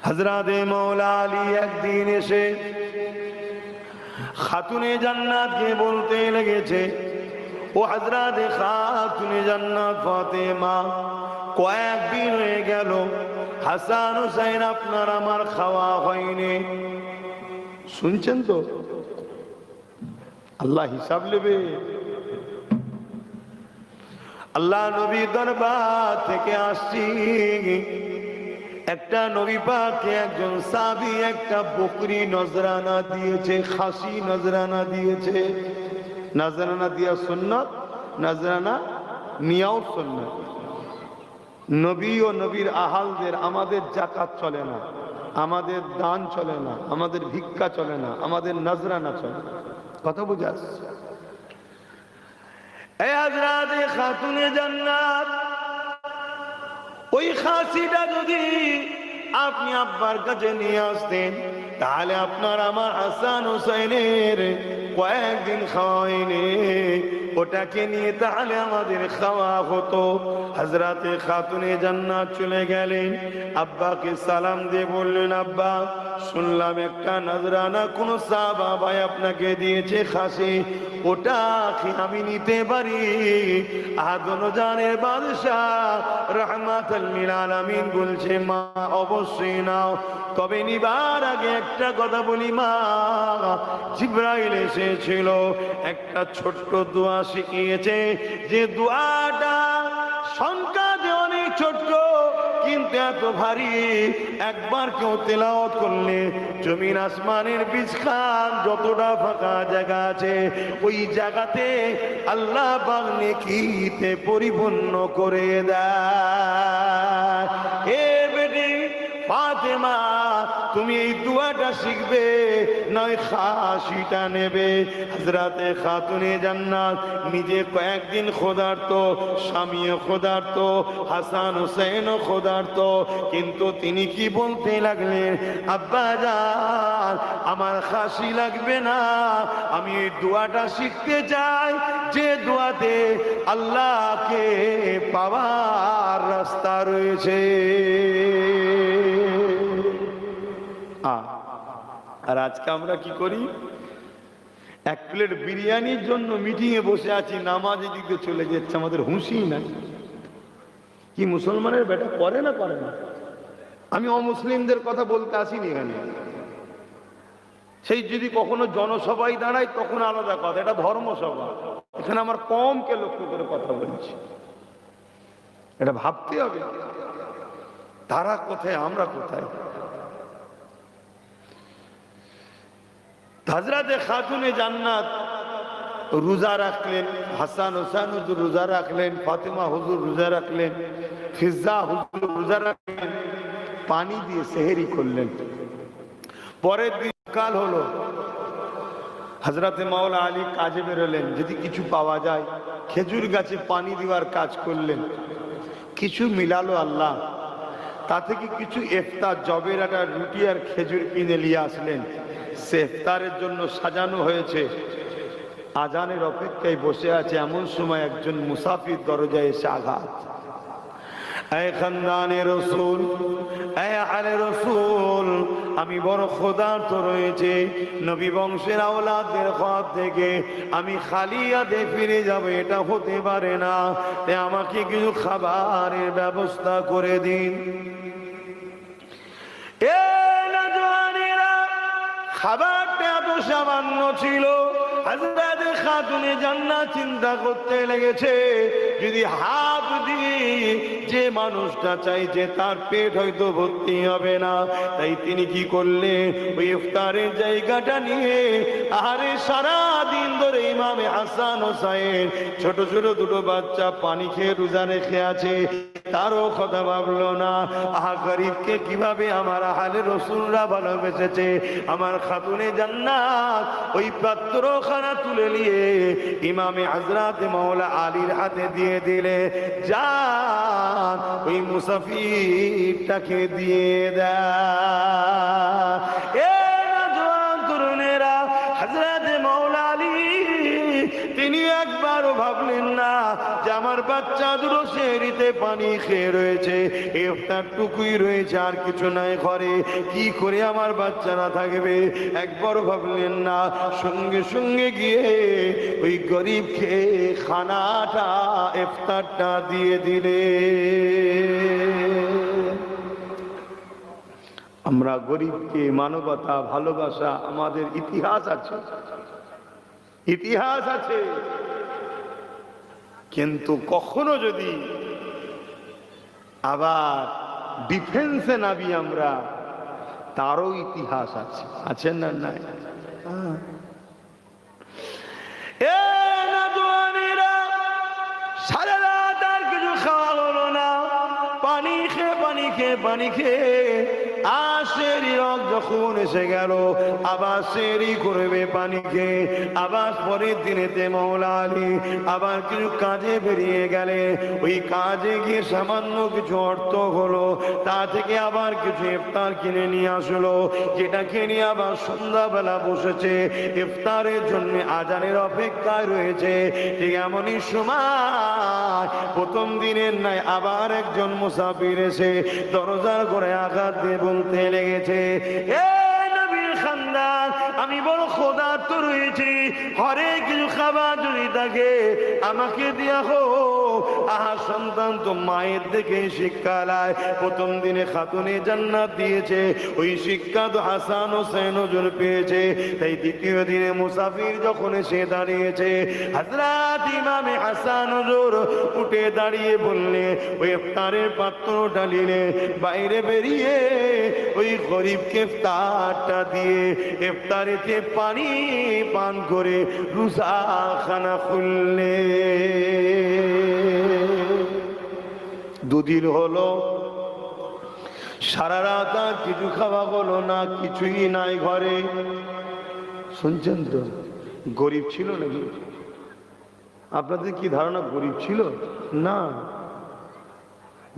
হযরতে মাওলা আলী একদিন এসে খাতুনে জান্নাতকে বলতে লেগেছে, ও হযরতে খাতুনে জান্নাত ফাতেমা, কয়েকদিন হয়ে গেল হাসান হুসাইন আপনার আমার খাওয়া হয়নি। শুনছেন তো? আল্লাহ হিসাব নেবে। আল্লাহ নবী দরবার থেকে আসছি, একটা নবী পাককে একজন সাহাবী একটা বকরি নজরানা দিয়েছে, খাসি নজরানা দিয়েছে। নজরানা দিয়া সুন্নাত, নজরানা নিয়াও সুন্নাত। নবী ও নবীর আহালদের আমাদের যাকাত চলে না, আমাদের দান চলে না, আমাদের ভিক্ষা চলে না, আমাদের নজরানা চলে না। কথা বুঝে আসছে? এই হযরতে খাতুনে জান্নাত, ওই খাসিটা যদি আপনি আব্বার কাছে নিয়ে আসতেন, তাহলে আপনার আমার হাসান হুসাইনের কয়েকদিন খাওয়া হয়নি, ওটাকে নিয়ে তাহলে আমাদের খাওয়া হতো। হযরতে খাতুনে জান্নাত চলে গেলেন, আব্বাকে সালাম দিয়ে বললেন, আব্বা শুনলাম একটা নজরানা কোন সাহাবা ভাই আপনাকে দিয়েছে খাসি, ওটা কি আমি নিতে পারি? আদনজানের বাদশাহ রাহমাতুল লিল আলামিন বলছে, মা অবশ্যই নাও, তবে নিবার আগে একটা কথা বলি মা, জিবরাইল এসেছিল, একটা ছোট্ট দোয়া শিখিয়েছে, যে দোয়াটা সংখ্যাতে অনেক ছোট্ট কিন্তু এত ভারী, একবার কেউ তেলাওয়াত করলে জমিন আসমানের বীজখান যতটা ফাঁকা জায়গা আছে ওই জায়গাতে আল্লাহ পাক নেকিতে পরিপূর্ণ করে দেয়। এ বেটি ফাতেমা, তুমি এই দোয়াটা শিখবে, নয় খাসিটা নেবে। হযরতে খাতুনে জান্নাত নিজে কয়েকদিন ক্ষুধার্ত, স্বামীও ক্ষুধার্ত, হাসান হুসাইনও ক্ষুধার্ত, কিন্তু তিনি কি বলতে লাগলেন, আব্বা জান আমার খাসি লাগবে না, আমি এই দোয়াটা শিখতে চাই, যে দোয়াতে আল্লাহকে পাওয়ার রাস্তা রয়েছে। আর আজকে আমরা কি করি? এক প্লেট বিরিয়ানির জন্য মিটিং এ বসে আছি, নামাজের দিকে চলে যাচ্ছে, আমাদের হুঁশই নাই। কি মুসলমানের বেটা করে না করে না? আমি অমুসলিমদের কথা বলতে আসিনি এখানে। সেই যদি কখনো জনসভায় দাঁড়ায় তখন আলাদা কথা, এটা ধর্মসভা, এখানে আমার কমকে লক্ষ্য করে কথা বলছি। এটা ভাবতে হবে, তারা কোথায় আমরা কোথায়। হযরতে খাতুনে জান্নাত রোজা রাখলেন, হাসান হুসাইন হুজুর রোজা রাখলেন, ফাতেমা হুজুর রোজা রাখলেন, ফিজা হুজুর রোজা রাখলেন, পানি দিয়ে সেহরি করলেন। পরের দিন কাল হলো, হযরতে মাওলা আলী কাজে বেরোলেন, যদি কিছু পাওয়া যায়। খেজুর গাছে পানি দেওয়ার কাজ করলেন, কিছু মিলালো আল্লাহ, তা থেকে কিছু ইফতার, জবের আটা, রুটি আর খেজুর কিনে নিয়ে আসলেন। সে ইফতারের জন্য সাজানো হয়েছে, আজানের অপেক্ষায় বসে আছে। এমন সময় একজন মুসাফির দরজায় এসে আঘাত। এই খানদানে রাসূল, এই আলে রাসূল, আমি বড় ক্ষুধার্ত রয়েছে, নবী বংশের আওলাদদের হাত থেকে আমি খালি হাতে ফিরে যাব, এটা হতে পারে না, তাই আমাকে কিছু খাবারের ব্যবস্থা করে দিন। এ নওজওয়ানেরা, খাবারটা এত সামান্য ছিল, হযরতে খাতুনে জান্নাত চিন্তা করতে লেগেছে, যদি হাত দিয়ে যে মানুষটা চাইছে তার পেট হয়তো ভর্তি হবে না, তাই তিনি কি করলেন, ওই ইফতারের জায়গাটা নিয়ে, আরে সারা দিন ধরে ইমামে হাসান হোসাইন ছোট ছোট দুটো বাচ্চা পানি খেয়ে রোজা রেখে আছে, তারও কথা ভাবলো না। আহা গরিবকে কিভাবে আমার আহলে রাসূলরা ভালোবেসেছে। আমার খাতুনে জান্নাত ওই পাত্রখানা তুলে নিয়ে ইমামে হযরত মাওলা আলীর হাতে দিয়ে দিলে, যান ওই মুসাফিরটাকে দিয়ে দেয়। এ নওজওয়ান তরুণেরা, হযরত মাওলা আলী তিনি একবারও ভাবলেন না যে আমার বাচ্চা বাচ্চা দুটো সেহরিতে পানি খেয়ে রয়েছে, ইফতার টুকুই রয়েছে, আর কিছু নাই ঘরে, কি করে আমার বাচ্চারা থাকবে? একবার ভাবলেন না, সঙ্গে সঙ্গে গিয়ে ওই গরিবকে খানাটা ইফতারটা দিয়ে দিলে। আমরা গরিবকে মানবতা ভালোবাসা, আমাদের ইতিহাস আছে, ইতিহাস আছে, কিন্তু কখনো যদি আবার ডিফেন্সে নামি আমরা, তারও ইতিহাস আছে, আছে না নাই? সারা রাত আর কিছু খাওয়া হলো না, পানি খেয়ে পানি খেয়ে পানি খেয়ে আশেরি রক যখন এসে গেল, আবার সেরি করবে পানি খেয়ে, আবার পরের দিনেতে মওলা আলী আবার কিছু কাজে বেরিয়ে গেলে, ওই কাজে গিয়ে সামান্য কিছু অর্থ হলো, তা থেকে আবার কিছু ইফতার কিনে নিয়ে আসলো, যেটাকে নিয়ে আবার সন্ধ্যাবেলা বসেছে ইফতারের জন্য, আজানের অপেক্ষায় রয়েছে। ঠিক এমনই সময় প্রথম দিনের নাই আবার একজন মুসাফির এসে দরজার করে আঘাত দিয়ে বলতে লেগেছে, আমি বড় ক্ষুধার্ত রয়েছি, ঘরে কিছু খাবার যদি থাকে আমাকে দিয়া হোক। আহা সন্তান তো মায়ের দেখে শিক্ষা লায়, প্রথম দিনে খাতুনে জান্নাত দিয়েছে, ওই শিক্ষা তো হাসান হোসেন হুজুর পেয়েছে। তাই দ্বিতীয় দিনে মুসাফির যখন এসে দাঁড়িয়েছে, হযরত ইমামে হাসান হুজুর উঠে দাঁড়িয়ে বললে, ওই ইফতারের পাত্রটা নিলে বাইরে বেরিয়ে ওই গরিবকে ইফতারটা দিয়ে ইফতারেতে পানি পান করে রোজাখানা খুললে। দুদিন হলো, সারা রাত আর কিছু খাওয়া হলো না, কিছুই নাই ঘরে। শুনছেন তো? গরিব ছিল নাকি? আপনাদের কি ধারণা গরিব ছিল? না,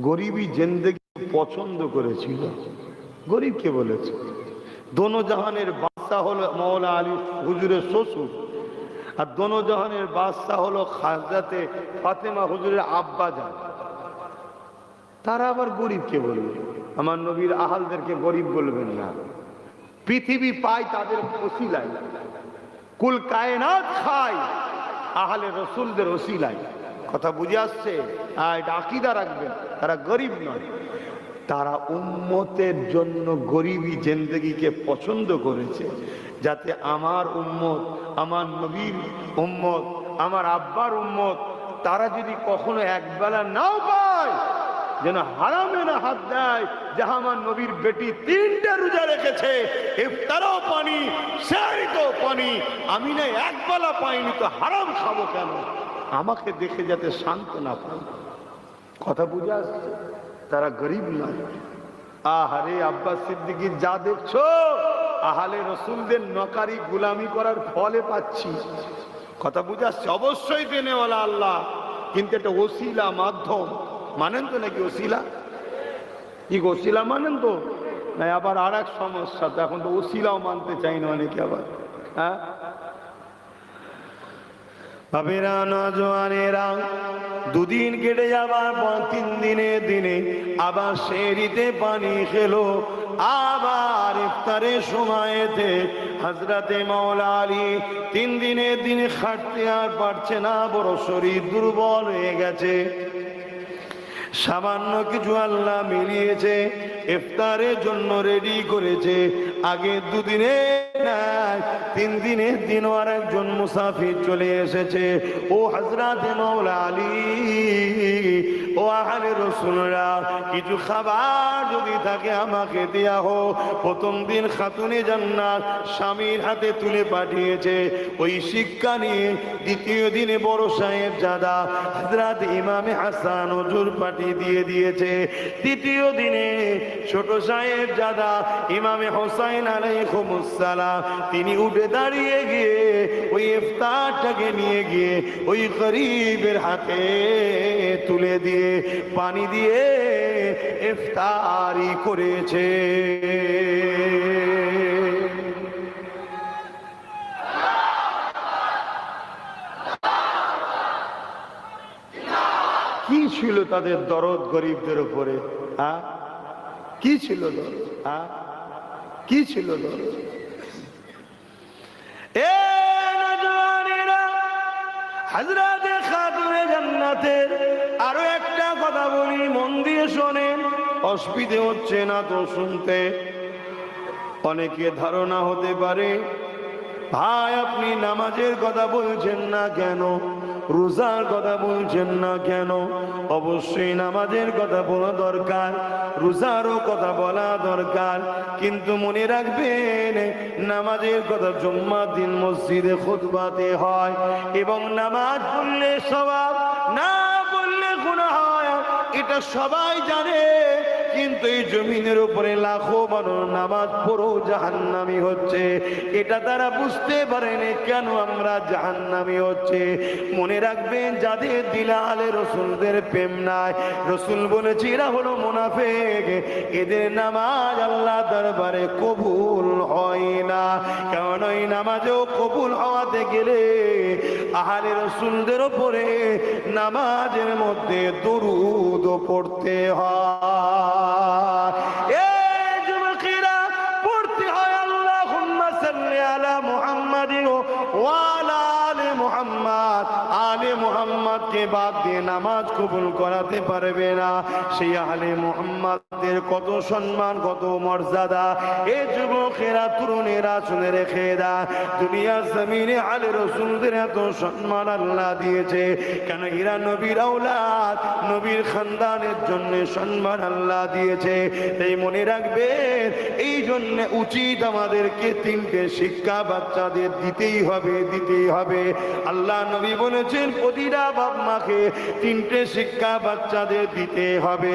গরিবই জিন্দেগি পছন্দ করেছিল। গরিবকে বলেছে দোনো জাহানের বাদশা হলো মওলা আলী হুজুরের শ্বশুর, আর দোনো জাহানের বাদশা হলো হযরতে ফাতেমা হুজুরের আব্বা জান। তারা আবার গরিবকে বলবে? আমার নবীর আহালদেরকে গরিব বলবেন না। পৃথিবী পায় তাদের ওসিলায়, কুল কায়নাত খায় আহলে রসুলদের ওসিলায়। কথা বুঝে আসছে? এটা আকীদা রাখবেন, তারা গরিব নয়, তারা উম্মতের জন্য গরিবী জিন্দেগিকে পছন্দ করেছে, যাতে আমার উম্মত, আমার নবীর উম্মত, আমার আব্বার উম্মত, তারা যদি কখনো একবেলা নাও পায়, যেন হারামে না হাত দেয়। যে আমার নবীর বেটি 3টে রোজা রেখেছে, ইফতারও পানি, সেহরিতেও পানি, আমি না একবেলা পাইনি, তো হারাম খাবো কেন? আমাকে দেখে যাতে শান্ত না পায়। কথা বুঝে আসছে? তারা গরিব নয়। আহারে আব্বাস সিদ্দিকী, যা দেখছো আহলে রসুলদের নকারি গোলামি করার ফলে পাচ্ছি। কথা বুঝে আসছে? অবশ্যই দেনেওয়ালা আল্লাহ, কিন্তু এটা ওসিলা, মাধ্যম। মানেন তো নাকি ওসিলা? কি ওসিলা মানেন তো? না আবার আর এক সমস্যা, তো এখন তো ওসিলাও মানতে চাই না অনেকে আবার। হ্যাঁ বাবেরা, নজওয়ানেরা, দুদিন কেটে যাবার পর 3 দিনের দিনে আবার সেহরিতে পানি খেলো, আবার ইফতারের সময়তে হযরতে মওলা আলী 3 দিনের দিনে খাটতে আর পারছে না, বড় শরীর দুর্বল হয়ে গেছে। সামান্য কিছু আল্লাহ মিলিয়েছে, ইফতারের জন্য রেডি করেছে। আগে 2 দিনে নাই, 3 দিনের দিন আর একজন মুসাফির চলে এসেছে। ও হযরতে মওলা আলী, ও আহলে রাসূলরা, কিছু খাবার যদি থাকে আমাকে দেয়া হোক। প্রথম দিন খাতুনে জান্নাত স্বামীর হাতে তুলে পাঠিয়েছে, ওই শিক্ষা নিয়ে দ্বিতীয় দিনে বড় সাহেব জাদা হযরত ইমামে হাসান হুজুর পাঠিয়ে দিয়েছে। তৃতীয় দিনে ছোট সাহেব জাদা ইমামে হোসাইন আলাইহিস সালাম, তিনি উঠে দাঁড়িয়ে গিয়ে ওই ইফতারটাকে নিয়ে গিয়ে ওই গরিবের হাতে তুলে দিয়ে পানি দিয়ে ইফতারি করেছে। ছিল তাদের দরদ গরিবদের উপরে? কি ছিল দরদ? কি ছিল দরদ? এ নওজওয়ানেরা, হযরতে খাতুনে জান্নাতের আরো একটা কথা বলি, মন দিয়ে শোনেন। অসুবিধে হচ্ছে না তো শুনতে? অনেকে ধারণা হতে পারে, ভাই আপনি নামাজের কথা বলছেন না কেন, রোজার কথা বলছেন না কেন? অবশ্যই নামাজের কথা বলা দরকার, রোজারও কথা বলা দরকার, কিন্তু মনে রাখবেন নামাজের কথা জুম্মার দিন মসজিদে খুতবাতে হয়, এবং নামাজ পড়লে সওয়াব, না পড়লে গুনাহ হয়, এটা সবাই জানে। কিন্তু এই জমিনের উপরে লাখো মানুষ নামাজ পড়ো জাহান্নামী হচ্ছে, এটা তারা বুঝতে পারেনি কেন আমরা জাহান্নামী হচ্ছে। মনে রাখবেন, যাদের দিলে আলে রসুলদের প্রেম নাই, রসুল বলেছে এরা হলো মুনাফিক, এদের নামাজ আল্লাহ দরবারে কবুল হয় না। কারণ ওই নামাজও কবুল হওয়াতে গেলে আহলে রসুলদের উপরে নামাজের মধ্যে দরুদ পড়তে হয়। পড়তে হয় আল্লাহুম্মা সাল্লি আলা মুহাম্মাদিন ওয়া আলা আলি মুহাম্মাদ। আলে মুহাম্মাদকে বাদ দিয়ে নামাজ কবুল করাতে পারবে না। সেই আলে মুহাম্মাদের কত সম্মান, কত মর্যাদা। এই যুবকেরা, তরুণেরা শুনে রেখে দা, দুনিয়া জমিনে আলে রসুলদের এত সম্মান আল্লাহ দিয়েছে কেন? এরা নবীর আওলাদ, নবীর খানদানের জন্য সম্মান আল্লাহ দিয়েছে। তাই মনে রাখবেন, এই জন্য উচিত আমাদেরকে তিনটে শিক্ষা বাচ্চাদের দিতেই হবে, দিতেই হবে। আল্লাহ নবী বলেছেন প্রতিটা বাপ মাকে তিনটে শিক্ষা বাচ্চাদের দিতে হবে।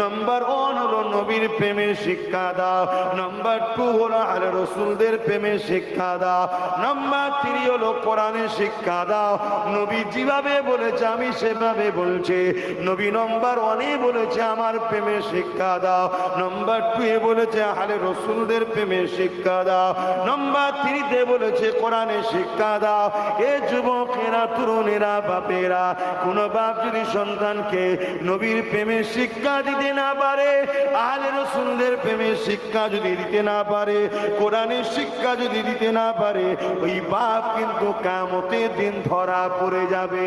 নাম্বার 1 হলো নবীর প্রেমের শিক্ষা দাও, নাম্বার 2 হলো আলে রসুলদের প্রেমের শিক্ষা দাও, নাম্বার 3 হলো কোরআনের শিক্ষা দাও। নবী যেভাবে বলেছে আমি সেভাবে বলছে। নবী নাম্বার 1 বলেছে আমার প্রেমের শিক্ষা দাও, নাম্বার 2 বলেছে আলে রসুলদের প্রেমের শিক্ষা দাও, নাম্বার 3 বলেছে কোরআনের শিক্ষা দাও। এ যুবকেরা, তরুণেরা, বাপেরা, কোন বাপ যদি সন্তানকে নবীর প্রেমের শিক্ষা দিতে না পারে, আহলে রসুলদের প্রেমের শিক্ষা যদি দিতে না পারে, কোরআনের শিক্ষা যদি দিতে না পারে, ওই বাপ কিন্তু কিয়ামতের দিন ধরা পড়ে যাবে।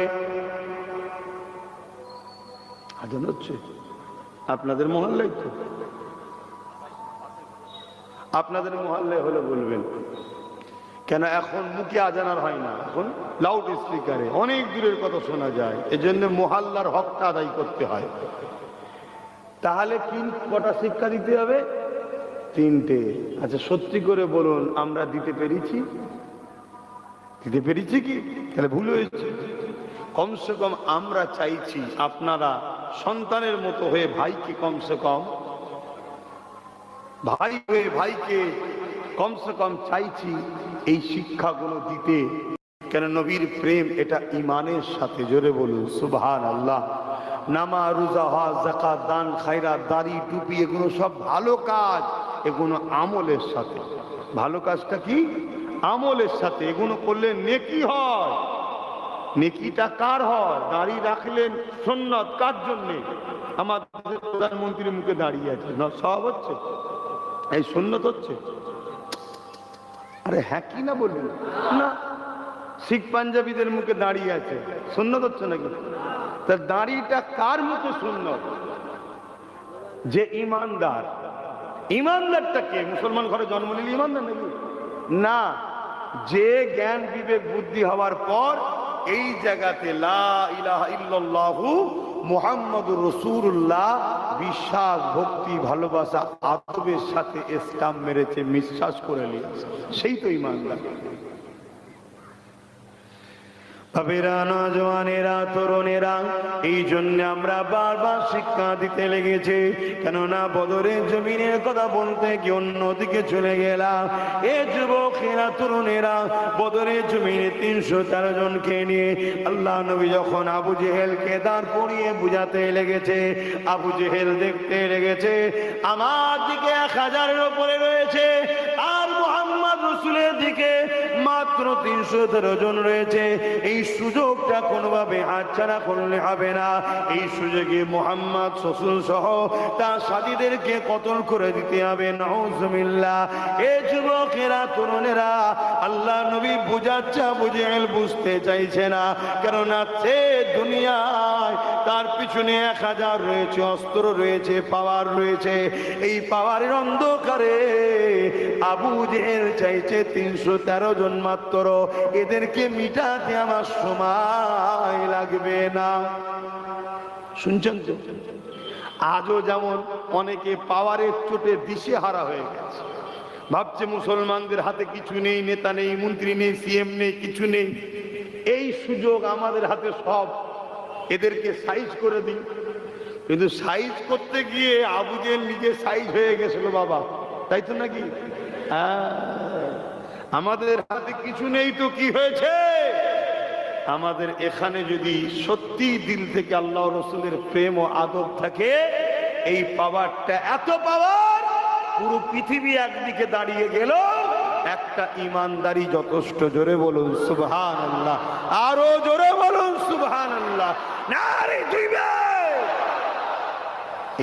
আজান হচ্ছে আপনাদের মহল্লায়? তো আপনাদের মহল্লায় হলে বলবেন, কেন এখন মুখে আজান আর হয় না, এখন লাউড স্পিকারে অনেক দূরের কথা শোনা যায়। এজন্য মহল্লার হকটা আদায় করতে হয়। তাহলে কটা শিক্ষা দিতে হবে? 3টে। আচ্ছা সত্যি করে বলুন, আমরা দিতে পেরেছি? দিতে পেরেছি কি? তাহলে ভুল হয়েছে। কমসে কম আমরা চাইছি আপনারা সন্তানের মতো হয়ে ভাইকে, কমসে কম ভাই হয়ে ভাইকে কমসে কম চাইছি এই শিক্ষাগুলো দিতে। কেন? নবীর প্রেম এটা ইমানের সাথে। জোরে বলুন সুবহানাল্লাহ। নামাজ, রোজা, হজ, যাকাত, দান, খায়রাত, দাড়ি, টুপি, এগুলো সব ভালো কাজ, এগুলো আমলের সাথে। ভালো কাজটা কি? আমলের সাথে। এগুলো করলে নেকি হয়। নেকিটা কার হয়? দাড়ি রাখলেন সুন্নাত, কার জন্যে? আমাদের প্রধানমন্ত্রীর মুখে দাঁড়িয়ে আছে, না সব হচ্ছে, এই সুন্নাত হচ্ছে। আরে হ্যাঁ কি না বলবেন না? শিখ পাঞ্জাবিদের মুখে দাঁড়িয়ে আছে, সুন্নাত হচ্ছে নাকি? তার দাড়িটা কার মুখে সুন্নাত? যে ইমানদার। ইমানদারটা কে? মুসলমান ঘরে জন্ম নিলে ইমানদার নাকি? না, যে জ্ঞান বিবেক বুদ্ধি হওয়ার পর এই জায়গাতে লা ইলাহা ইল্লাল্লাহু মুহাম্মাদুর রাসূলুল্লাহ বিশ্বাস, ভক্তি, ভালোবাসা, আদবের সাথে ইসলাম মেরেছে, বিশ্বাস করে নিয়েছে, সেই তো ইমানদার। বাবেরা, নওজওয়ানেরা, তরুণেরা, এই জন্য আমরা বারবার শিক্ষা দিতে লেগেছে। কেননা বদরের জমিনের কথা বলতে গিয়ে অন্যদিকে চলে গেলাম। এ যুবকেরা, তরুণেরা, বদরের জমিনে 304 জনকে নিয়ে আল্লাহ নবী যখন আবু জেহেলকে দাঁড় করিয়ে বুঝাতে লেগেছে, আবু জেহেল দেখতে লেগেছে আমার দিকে 1000-এর উপরে রয়েছে, আর মুহাম্মদ রসুলের দিকে মাত্র 313 জন রয়েছে। এই সুযোগটা কোনোভাবে হাতছাড়া করলে হবে না। এই সুযোগে মুহাম্মদ রসুল সহ তার সাথীদেরকে কতল করে দিতে হবে। নাউজুবিল্লাহ। এ যুবকেরা, তরুণেরা, আল্লাহ নবী বুঝাচ্ছা বুঝতে চাইছে না, কেননা সে দুনিয়ায় তার পিছনে 1000 রয়েছে, অস্ত্র রয়েছে, পাওয়ার রয়েছে। এই পাওয়ারের অন্ধকারে আবু জেহেল চাইছে 313 জন মাত্র। এদেরকে মিটাতে আমার সময় লাগবে না। শুনছেন তো? আজও যেমন অনেকে পাওয়ারের চোটে দিশেহারা হয়ে গেছে, ভাবছে মুসলমানদের হাতে কিছু নেই, নেতা নেই, মন্ত্রী নেই, সিএম নেই, কিছু নেই। এই সুযোগ আমাদের হাতে সব, এদেরকে সাইজ করে দিই। কিন্তু সাইজ করতে গিয়ে আবু জেহেল নিজে সাইজ হয়ে গেছিল বাবা, তাই তো নাকি? আমাদের হাতে কিছু নেই তো কি হয়েছে? আমাদের এখানে যদি সত্যি দিল থেকে আল্লাহ রসুলের প্রেম ও আদব থাকে, এই পাওয়ারটা, এত পাওয়ার, পুরো পৃথিবী একদিকে দাঁড়িয়ে গেল, একটা ইমানদারি যথেষ্ট। জোরে বলুন সুবহানাল্লাহ, আরো জোরে বলুন সুবহানাল্লাহ। নারে তাকবীর।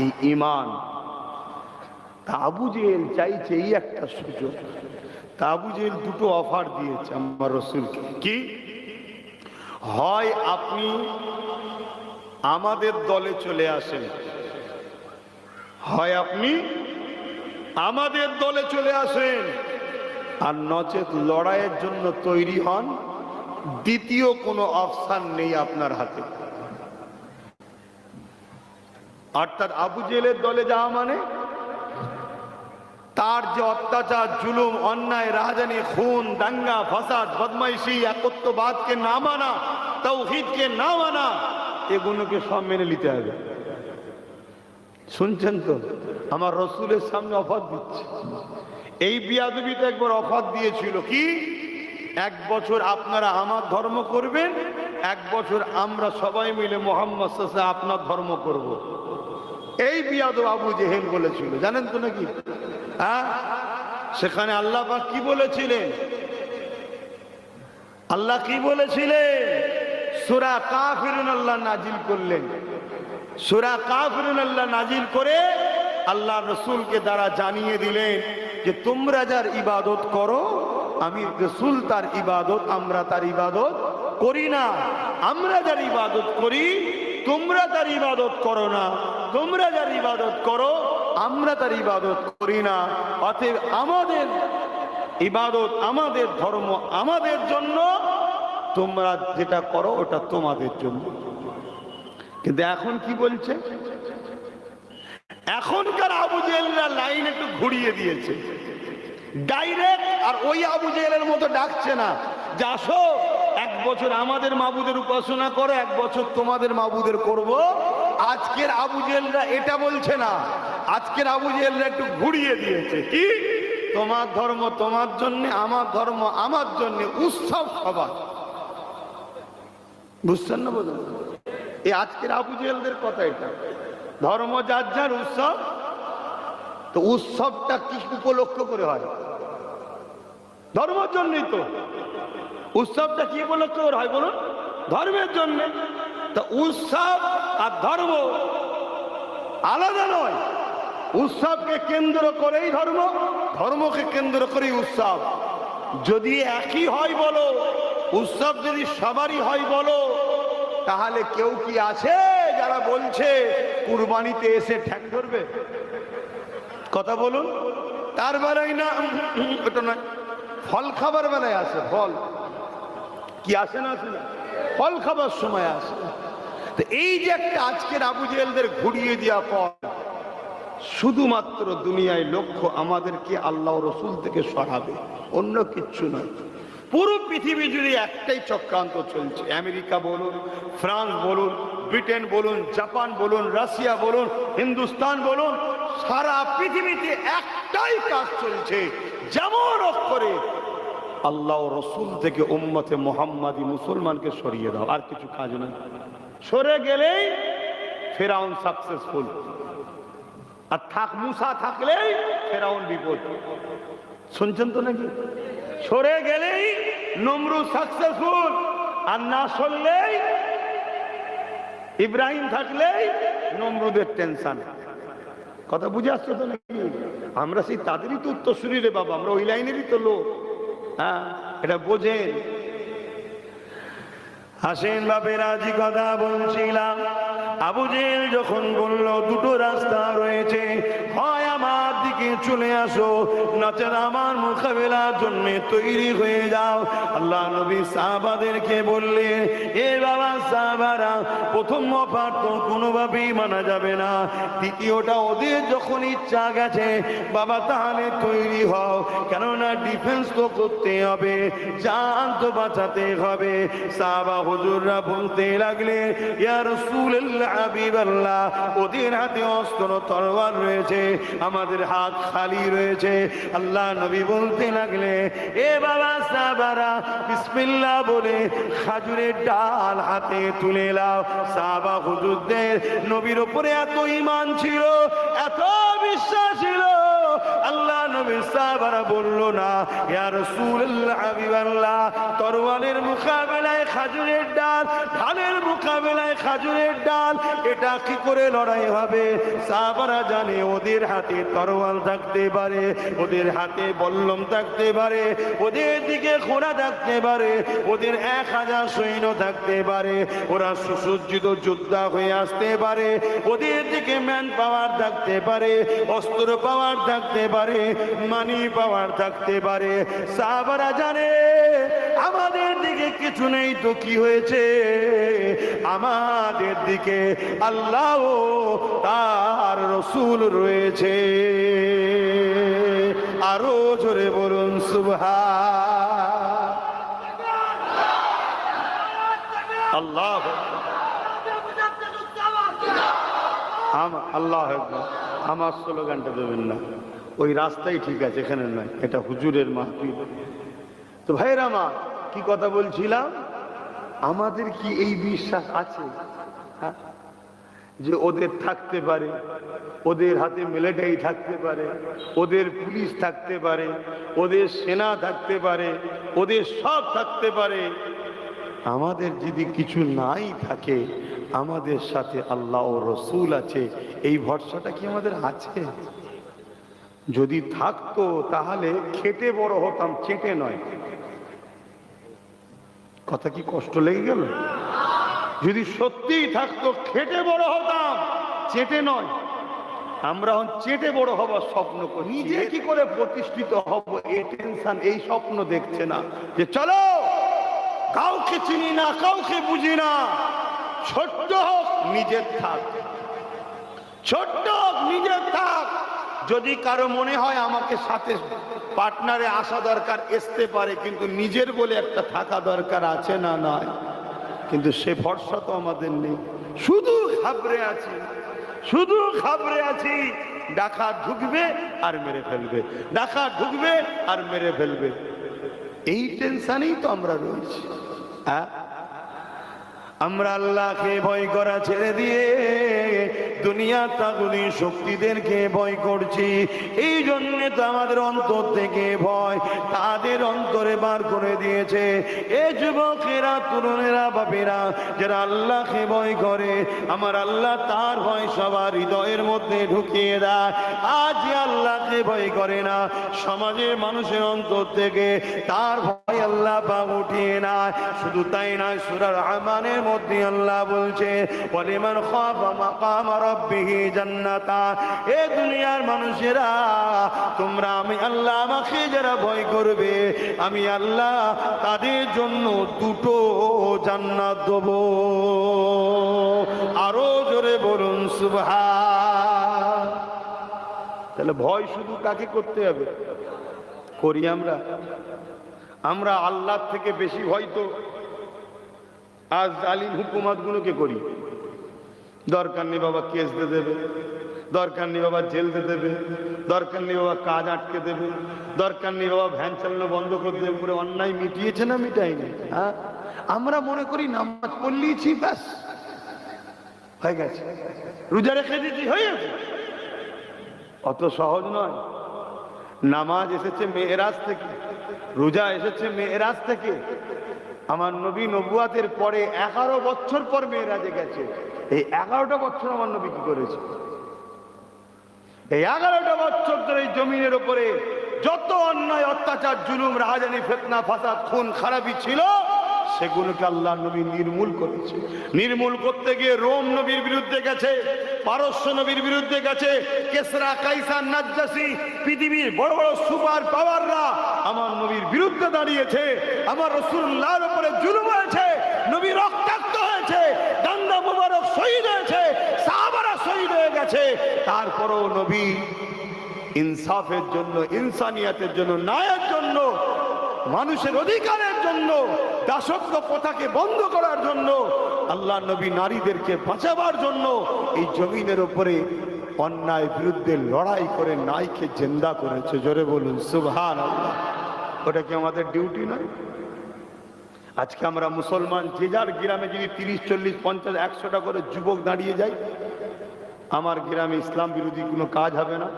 এই ঈমান আবু জেহেল চাইছে এই একটা সুযোগ। আবু জেহেল দুটো অফার দিয়েছে আমার রাসূলকে। কি? হয় আপনি আমাদের দলে চলে আসেন, হয় আপনি আমাদের দলে চলে আসেন, আর নচেত লড়াইয়ের জন্য তৈরি হন। দ্বিতীয় কোনো অপশন নেই আপনার হাতে। অর্থাৎ আবু জেহেলের দলে যাওয়া মানে তার যে অত্যাচার, জুলুম, অন্যায়, রাজধানী, খুন, দাঙ্গা, ফাসাদ, বদমাইশি, একত্ববাদকে না মানা, তাওহীদকে না মানা, এগুলোকে সব মেনে নিতে হবে। শুনছেন তো? আমার রসুলের সামনে অফার দিচ্ছে। এই বিয়াদবিটা একবার অফার দিয়েছিল। কি? 1 বছর আপনারা আমার ধর্ম করবেন, 1 বছর আমরা সবাই মিলে মুহাম্মদ সাল্লাল্লাহু আলাইহি ওয়াসাল্লাম আপনার ধর্ম করব। এই বিয়াদব আবু জেহেল বলেছিল, জানেন তো নাকি? সেখানে আল্লাহ পাক কি বলেছিলেন? আল্লাহ কি বলেছিলেন? সূরা কাফিরুন আল্লাহ নাজিল করলেন। সূরা কাফিরুন আল্লাহ নাজিল করে আল্লাহ রাসূলকে দ্বারা জানিয়ে দিলেন যে তোমরা যার ইবাদত করো, আমি রাসূল তার ইবাদত, আমরা তার ইবাদত করি না। আমরা যার ইবাদত করি, তোমরা তার ইবাদত করো না। তোমরা যার ইবাদত করো, আমরা তার ইবাদত করি না। অতএব আমাদের ইবাদত, আমাদের ধর্ম আমাদের জন্য, তোমরা যেটা করো ওটা তোমাদের জন্য। কিন্তু এখন কি বলছে? এখনকার আবু জেহেলরা লাইন একটু ঘুরিয়ে দিয়েছে, ডাইরেক্ট। আর ওই আবু জেহেলের মতো ডাকছে না যে আসো 1 বছর আমাদের মাবুদের উপাসনা করো, 1 বছর তোমাদের মাবুদের করব। আজকের আবু জেহেলরা এটা বলছে না। আজকের আবু জেহেলরা একটু ঘুরিয়ে দিয়েছে। কি? তোমার ধর্ম তোমার জন্য, আমার ধর্ম আমার জন্য, উৎসব সবার। বুঝছেন না? বলুন, এই আজকের আবু জেহেলদের কথা এটা। ধর্ম যার যার, উৎসব। তো উৎসবটা কি উপলক্ষ করে হয়? ধর্মের জন্যই তো। উৎসবটা কি উপলক্ষ করে হয় বলুন? ধর্মের জন্য। তো উৎসব আর ধর্ম আলাদা নয়। উৎসবকে কেন্দ্র করেই ধর্ম, ধর্মকে কেন্দ্র করেই উৎসব। যদি একই হয় বলো, উৎসব যদি সবারই হয় বলো, তাহলে কেউ কি আছে যারা বলছে কুরবানিতে এসে ঠ্যাং ধরবে? কথা বলুন। তার বেলায় না, ওটা নয়, ফল খাবার বেলায় আসে। ফল কি আসে না? আসে না? ফল খাবার সময় আসে। তো এই যে একটা আজকের আবু জেহেলদের ঘুরিয়ে দেওয়া পথ, শুধুমাত্র দুনিয়ায় লক্ষ্য আমাদেরকে আল্লাহ রসুল থেকে সরাবে, অন্য কিচ্ছু নয়। পুরো পৃথিবী জুড়ে একটাই চক্রান্ত চলছে। আমেরিকা বলুন, ফ্রান্স বলুন, ব্রিটেন বলুন, জাপান বলুন, রাশিয়া বলুন, হিন্দুস্তান বলুন, সারা পৃথিবীতে একটাই কাজ চলছে। যেমন অক্ষরে আল্লাহ রসুল থেকে উম্মতে মুহাম্মাদি মুসলমানকে সরিয়ে দাও, আর কিছু কাজ নয়। সরে গেলেই ফেরাউন সাকসেসফুল। আর মুসা থাকলেই ফেরাউন বিপদ। শুনছেন তো নাকি? সরে গেলেই নমরুদ সাকসেসফুল, আর না সরলেই ইব্রাহিম থাকলেই নমরুদের টেনশন। কথা বুঝে আসছো তো নাকি? আমরা সেই তাদেরই তো উত্তরসূরি রে বাবা, আমরা ওই লাইনেরই তো লোক। হ্যাঁ, এটা বোঝেন। আসেন বাপের, আজি কথা বলছিলাম, আবু জেহেল যখন বলল দুটো রাস্তা রয়েছে, হয় আমার দিকে চলে আসো, নচেত আমার মোকাবেলার জন্য তৈরি হয়ে যাও। আল্লাহ নবী সাহাবাদেরকে বললেন, এ বাবা সাহাবারা, প্রথম অফার তো কোনোভাবেই মানা যাবে না, দ্বিতীয়টা ওদের যখন ইচ্ছা গেছে বাবা তাহলে তৈরি হও, কেননা ডিফেন্স তো করতে হবে, জান তো বাঁচাতে হবে। সাহাবা হুজুররা বলতে লাগলে, ইয়া রাসূলুল্লাহ, হাবিবাল্লাহ, ওদের হাতে অস্ত্র তরোয়ার রয়েছে, আমাদের হাত খালি রয়েছে। আল্লাহ নবী বলতে লাগলে, এ বাবা সাহাবারা, বিসমিল্লাহ বলে খাজুরের ডাল হাতে তুলে নাও। সাহাবা হুজুরদের নবীর উপরে এত ঈমান ছিল, এত বিশ্বাস ছিল, আল্লাহ নবী সাহাবারা বলল না, ইয়া রাসূলুল্লাহ, হাবিবাল্লাহ, তরোয়ারের মোকাবেলায় খাজুরের ডাল, ঢালের মোকাবেলায় খাজুরের ডাল, এটা কি করে লড়াই হবে? সাহাবারা জানে ওদের হাতে তরোয়াল থাকতে পারে, ওদের হাতে বল্লম থাকতে পারে, ওদের দিকে ঘোড়া থাকতে পারে, ওদের 1000 সৈন্য থাকতে পারে, ওরা সুসজ্জিত যোদ্ধা হয়ে আসতে পারে, ওদের দিকে ম্যান পাওয়ার থাকতে পারে, অস্ত্র পাওয়ার থাকতে পারে, মানি পাওয়ার থাকতে পারে। সাহাবারা জানে আমাদের দিকে কিছু নেই তো কি হয়েছে, আমাদের দিকে আল্লাহ ও তার রাসূল রয়েছে। আরো জোরে বলুন সুবহান আল্লাহ। আল্লাহ আমার স্লোগানটা দেবেন না, ওই রাস্তাই ঠিক আছে, এখানে নয়, এটা হুজুরের মাহফিল। তো ভাইরা আমার, কি কথা বলছিলাম, আমাদের কি এই বিশ্বাস আছে যে ওদের থাকতে পারে, ওদের হাতে মিলিটারি থাকতে পারে, ওদের পুলিশ থাকতে পারে, ওদের সেনা থাকতে পারে, ওদের সব থাকতে পারে? আমাদের যদি কিছু নাই থাকে, আমাদের সাথে আল্লাহ ও রসুল আছে, এই ভরসাটা কি আমাদের আছে? যদি থাকতো তাহলে খেটে বড় হতাম, চেটে নয়। কথা কি কষ্ট লেগে গেল? যদি সত্যিই থাকতো খেটে বড় হতাম, চেটে নয়। আমরা চেটে বড় হবার স্বপ্ন করি, নিজে কি করে প্রতিষ্ঠিত হব এই টেনশন, এই স্বপ্ন দেখছে না যে চলো কাউকে চিনি না, কাউকে বুঝি না, ছোট্ট হোক নিজের থাক, ছোট্ট হোক নিজের থাক। যদি কারো মনে হয় আমাকে সাথে পার্টনারে আসা দরকার, আসতে পারে, কিন্তু নিজের বলে একটা থাকা দরকার আছে না? নয়, কিন্তু সে ভরসা তো আমাদের নেই। শুধু ঘাবড়ে আছি, শুধু ঘাবড়ে আছি, ডাকা ঢুকবে আর মেরে ফেলবে, ডাকা ঢুকবে আর মেরে ফেলবে, এই টেনশনেই তো আমরা রয়েছি। হ্যাঁ, আমরা আল্লাহকে ভয় করা ছেড়ে দিয়ে দুনিয়া তাগুনি শক্তিদেরকে ভয় করছি। এই জন্য তো আমাদের অন্তর থেকে ভয় তাদের অন্তরে বার করে দিয়েছে। এ যুবকেরা, তরুণেরা, বাপেরা, যারা আল্লাহকে ভয় করে, আমার আল্লাহ তার ভয় সবার হৃদয়ের মধ্যে ঢুকিয়ে দেয়। আজ আল্লাহকে ভয় করে না, সমাজের মানুষের অন্তর থেকে তার ভয় আল্লাহ পাক উঠিয়ে নেয়। শুধু তাই নয়, সূরা রহমানের মধ্যে আল্লাহ বলছে, ওয়ালিমান খাফা মাকাম রাব্বিহি জান্নাতান। এ দুনিয়ার মানুষেরা, তোমরা আমি আল্লাহ আমাকে যারা ভয় করবে, আমি আল্লাহ তাদের জন্য দুটো জান্নাত দেব। আরো জোরে বলুন সুবহান। তাহলে ভয় শুধু কাকে করতে হবে? করি আমরা? আমরা আল্লাহ থেকে বেশি ভয় তো আজ জালিম হুকুমত গুলোকে করি। দরকার নেই বাবা কেস দিয়ে দেবে, দরকার নেই বাবা জেল দিয়ে দেবে, দরকার নেই বাবা কাজ আটকে দেবে, দরকার নেই বাবা ভ্যান চালানো বন্ধ করে দেবে, করে অন্যায় মিটিয়েছে না মিটাইনি? হ্যাঁ, আমরা মনে করি নামাজ পড়লিয়েছি, ব্যাস হয়ে গেছে, রোজা রেখে দিয়েছি, হয়ে গেছে। অত সহজ নয়। নামাজ এসেছে মেরাজ থেকে, রোজা এসেছে মেরাজ থেকে। আমার নবী নবুয়াতের পরে 11 বছর পর মেরাজে গেছে। এই 11টা বছর আমার নবী কি করেছে? এই 11টা বছর ধরে এই জমিনের উপরে যত অন্যায়, অত্যাচার, জুলুম, রাহাজানি, ফিতনা, ফাসাদ, খুন খারাপি ছিল, সেগুলোকে আল্লাহ নবী নির্মূল করেছে। নির্মূল করতে গিয়ে রোম নবীর বিরুদ্ধে গেছে, পারস্য নবীর বিরুদ্ধে গেছে, কেসরা, কাইসার, নাজ্জাসী, পৃথিবীর বড় বড় সুপার পাওয়াররা আমার নবীর বিরুদ্ধে দাঁড়িয়েছে। আমার রাসূলুল্লাহর উপরে জুলুম হয়েছে, নবী রক্তাক্ত হয়েছে, ডান্ডা মুবারক শহীদ হয়েছে, সাহাবারা শহীদ হয়ে গেছে। তারপরও নবী ইনসাফের জন্য, ইনসানিয়াতের জন্য, ন্যায়ের জন্য, মানুষের অধিকারের জন্য, দাসত্ব প্রথাকে বন্ধ করার জন্য, আল্লাহ নবী নারীদেরকে বাঁচাবার জন্য এই জমিনের উপরে অন্যায় বিরুদ্ধে লড়াই করে নাইকে জিন্দা করেছে। জোরে বলুন সুবহানাল্লাহ। ওটা কি আমাদের ডিউটি নয়? আজকে আমরা মুসলমান যে যার গ্রামে যদি 30, 40, 50, 100টা করে যুবক দাঁড়িয়ে যায়, আমার গ্রামে ইসলাম বিরোধী কোনো কাজ হবে না,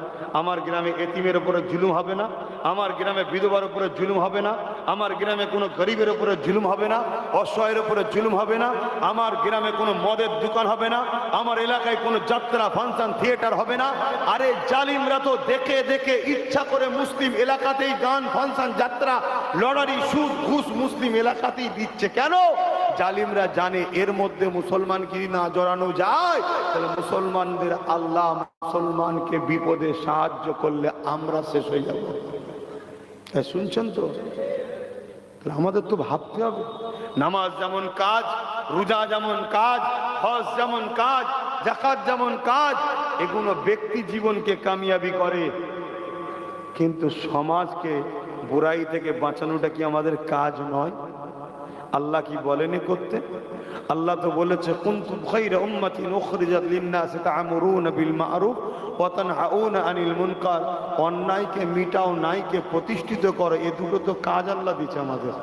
আমার গ্রামে এতিমের উপরে জুলুম হবে না, আমার গ্রামে বিধবার উপরে জুলুম হবে না, আমার গ্রামে কোনো গরিবের উপরে জুলুম হবে না, অসহায়ের উপরে জুলুম হবে না, আমার গ্রামে কোনো মদের দোকান হবে না, আমার এলাকায় কোনো যাত্রা, ফাংশন, থিয়েটার হবে না। আরে জালিমরা তো দেখে দেখে ইচ্ছা করে মুসলিম এলাকাতেই গান, ফাংশন, যাত্রা, লটারি, সুদ, ঘুষ মুসলিম এলাকাতেই দিচ্ছে। কেন? জালিমরা জানে এর মধ্যে মুসলমান কি না জড়ানো যায়, তাহলে মুসলমানদের আল্লাহ মুসলমানকে বিপদে সাহায্য করলে আমরা শেষ হয়ে যাব। শুনছেন তো? আমাদের তো ভাবতে হবে। নামাজ যেমন কাজ, রোজা যেমন কাজ, হজ যেমন কাজ, যাকাত যেমন কাজ, এগুলো ব্যক্তি জীবনকে কামিয়াবি করে, কিন্তু সমাজকে বুরাই থেকে বাঁচানোটা কি আমাদের কাজ নয়? আল্লাহ কি বলেনি করতে? আল্লাহ তো বলেছে কুনতুম খায়রা উম্মাতিন উখরিজাত লিন-নাসি তা'মুরুনা বিল মা'রুফ ওয়া তানহাউনা আনিল মুনকার। অন্যায়কে মিটাও, ন্যায়কে প্রতিষ্ঠিত করো, এই দুটো তো কাজ আল্লাহ দিয়েছে আমাদের।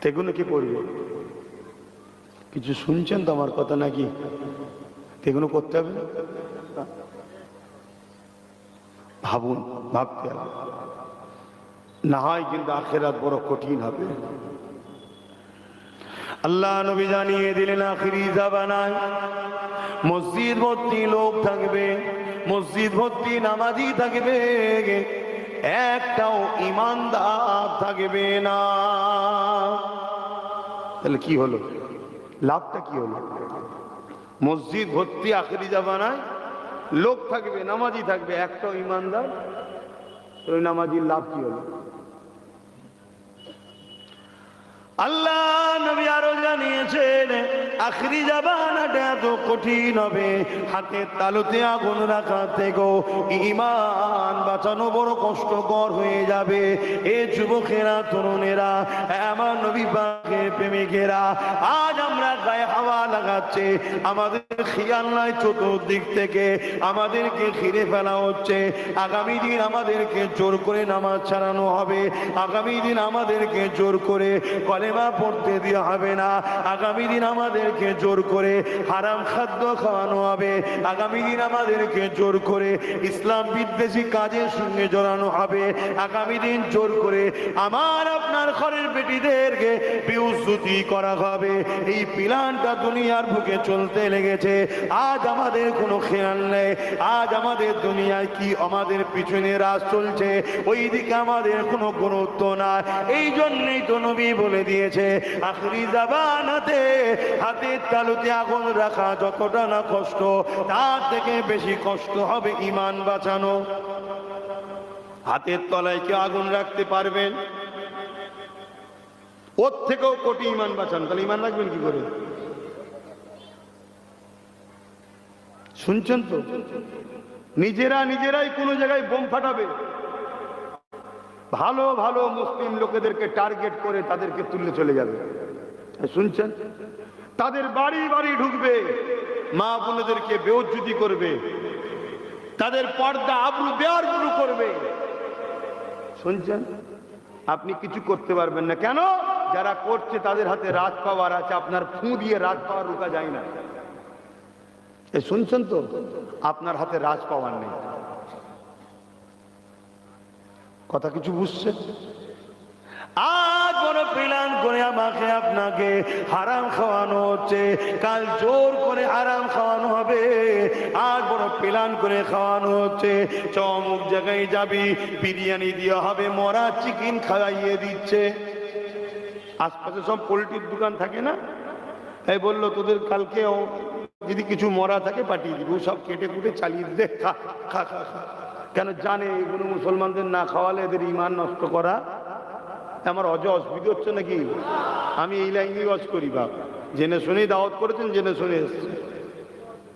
এগুলো কি করবে? কিছু শুনছেন তো আমার কথা নাকি? এগুলো করতে হবে, ভাবুন, ভাবতে হবে, না হয় কিন্তু আখিরাত বড় কঠিন হবে। আল্লাহ নবী জানিয়ে দিলেন আখিরি জামানায় মসজিদ ভর্তি লোক থাকবে, মসজিদ ভর্তি নামাজি থাকবে, একটাও ইমানদার থাকবে না। তাহলে কি হলো? লাভটা কি হলো? মসজিদ ভর্তি আখিরি জামানায় লোক থাকবে, নামাজি থাকবে, একটাও ইমানদার, ওই নামাজির লাভ কি হলো? আল্লাহ নবী আরো জানিয়েছেন আখিরি জামানাটা এত কঠিন হবে, হাতের তালুতে আগুন রাখা থেকেও ঈমান বাঁচানো বড় কষ্টকর হয়ে যাবে। এ যুবকেরা, তরুণেরা, আমার নবী পাকের প্রেমিকেরা, আজ আমরা গায়ে হাওয়া লাগাচ্ছে, আমাদের খেয়াল নাই, চতুর্দিক থেকে আমাদেরকে ঘিরে ফেলা হচ্ছে। আগামী দিন আমাদেরকে জোর করে নামাজ ছাড়ানো হবে, আগামী দিন আমাদেরকে জোর করে কলেমা পড়তে দেওয়া হবে না, আগামী দিন আমাদেরকে জোর করে হারাম খাদ্য খাওয়ানো হবে, আগামী দিন আমাদেরকে জোর করে ইসলাম বিদ্বেষী কাজের সঙ্গে জড়ানো হবে, আগামী দিন জোর করে আমার আপনার ঘরের বেটিদেরকে বেউজ্জতি করা হবে। এই প্ল্যানটা দুনিয়ার বুকে চলতে লেগেছে। আজ আমাদের কোনো খেয়াল নেই, আজ আমাদের দুনিয়ায় কি আমাদের পিছনে রাজ চলছে, ওই দিকে আমাদের কোনো গুরুত্ব না। এই জন্যই তো নবী বলে দিয়েছে আখিরি জামানাতে হাতের তালুতে আগুন রাখা যতটা না কষ্ট, তার থেকে বেশি কষ্ট হবে ঈমান বাঁচানো। হাতের তলায় কি আগুন রাখতে পারবেন? ওর থেকেও কোটি ঈমান বাঁচান, তাহলে ঈমান রাখবেন কি করে? শুনছেন তো? নিজেরাই কোনো জায়গায় বোম ফাটাবে, ভালো ভালো মুসলিম লোকেদেরকে টার্গেট করে তাদেরকে তুলে চলে যাবে। শুনছেন? তাদের বাড়ি বাড়ি ঢুকবে, মা বোনেদেরকে বেইজ্জতি করবে, তাদের পর্দা আবরু বেয়ারবরু করবে। শুনছেন? আপনি কিছু করতে পারবেন না। কেন? যারা করছে তাদের হাতে রাজ পাওয়ার আছে, আপনার ফু দিয়ে রাজ পাওয়ার রোকা যায় না। শুনছেন তো? আপনার হাতে রাজ পাওয়ার নেই, কথা কিছু বুঝছে? আজ বড় প্ল্যান করে আমাকে আপনাকে হারাম খাওয়ানো হচ্ছে, কাল জোর করে হারাম খাওয়ানো হবে। আজ বড় প্ল্যান করে খাওয়ানো হচ্ছে, অমুক জায়গায় যাবি, বিরিয়ানি দেওয়া হবে, মরা চিকেন খাওয়াইয়ে দিচ্ছে। আশপাশে সব পোল্ট্রির দোকান থাকে না, এই বললো তোদের কালকে যদি কিছু মরা থাকে পাঠিয়ে দিবি, সব কেটে কুটে চালিয়ে দে, খা খা খা খা। কেন জানে এগুলো মুসলমানদের না খাওয়ালে এদের ইমান নষ্ট করা। আমার অসুবিধা হচ্ছে নাকি? আমি এই লাইনে ওয়াজ করি, বাপ জেনে শুনেই দাওয়াত করেছেন, জেনে শুনে এসছে।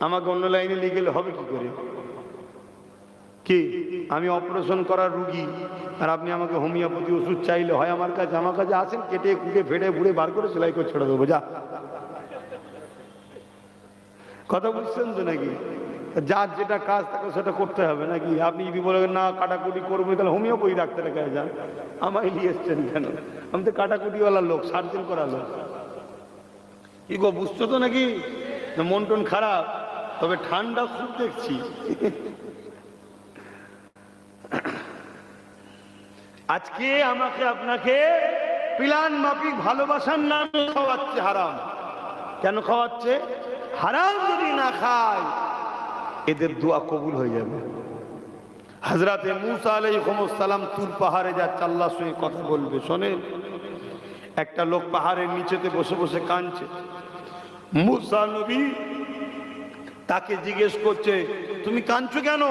আমাকে অন্য লাইনে নিয়ে গেলে হবে কি করে? কি আমি অপারেশন করার রুগী আর আপনি আমাকে হোমিওপ্যাথি ওষুধ চাইলে হয় আমার কাছে আসেন, কেটে কুটে ফেটে ফুড়ে বার করে সেলাই করে ছেড়ে দেবো, যা। কথা বুঝছেন তো নাকি? যার যেটা কাজ তাকে সেটা করতে হবে নাকি? আপনি যদি বলেন না কাটাকুটি করবো, তাহলে হোমিওপ্যাথি ডাক্তারের কাছে যান। আমায় নিয়ে এসছেন কেন? আমি তো কাটাকুটিওয়ালা লোক, সার্জেন করা লোক। কি গো, বুঝছো তো নাকি? মন টন খারাপ, তবে ঠান্ডা খুব দেখছি। আজকে আমাকে আপনাকে প্ল্যান মাফিক ভালোবাসার নামে খাওয়াচ্ছে হারাম। কেন খাওয়াচ্ছে? হারাম যদি না খায় এদের দোয়া কবুল হয়ে যাবে। হযরতে মুসা আলাইহিস সালাম তুর পাহাড়ে যাচ্ছে, আল্লাহর সঙ্গে কথা বলবে। শোনেন, একটা লোক পাহাড়ের নিচেতে বসে বসে কাঁদছে। মুসা নবী তাকে জিজ্ঞেস করছে, তুমি কাঁদছো কেন?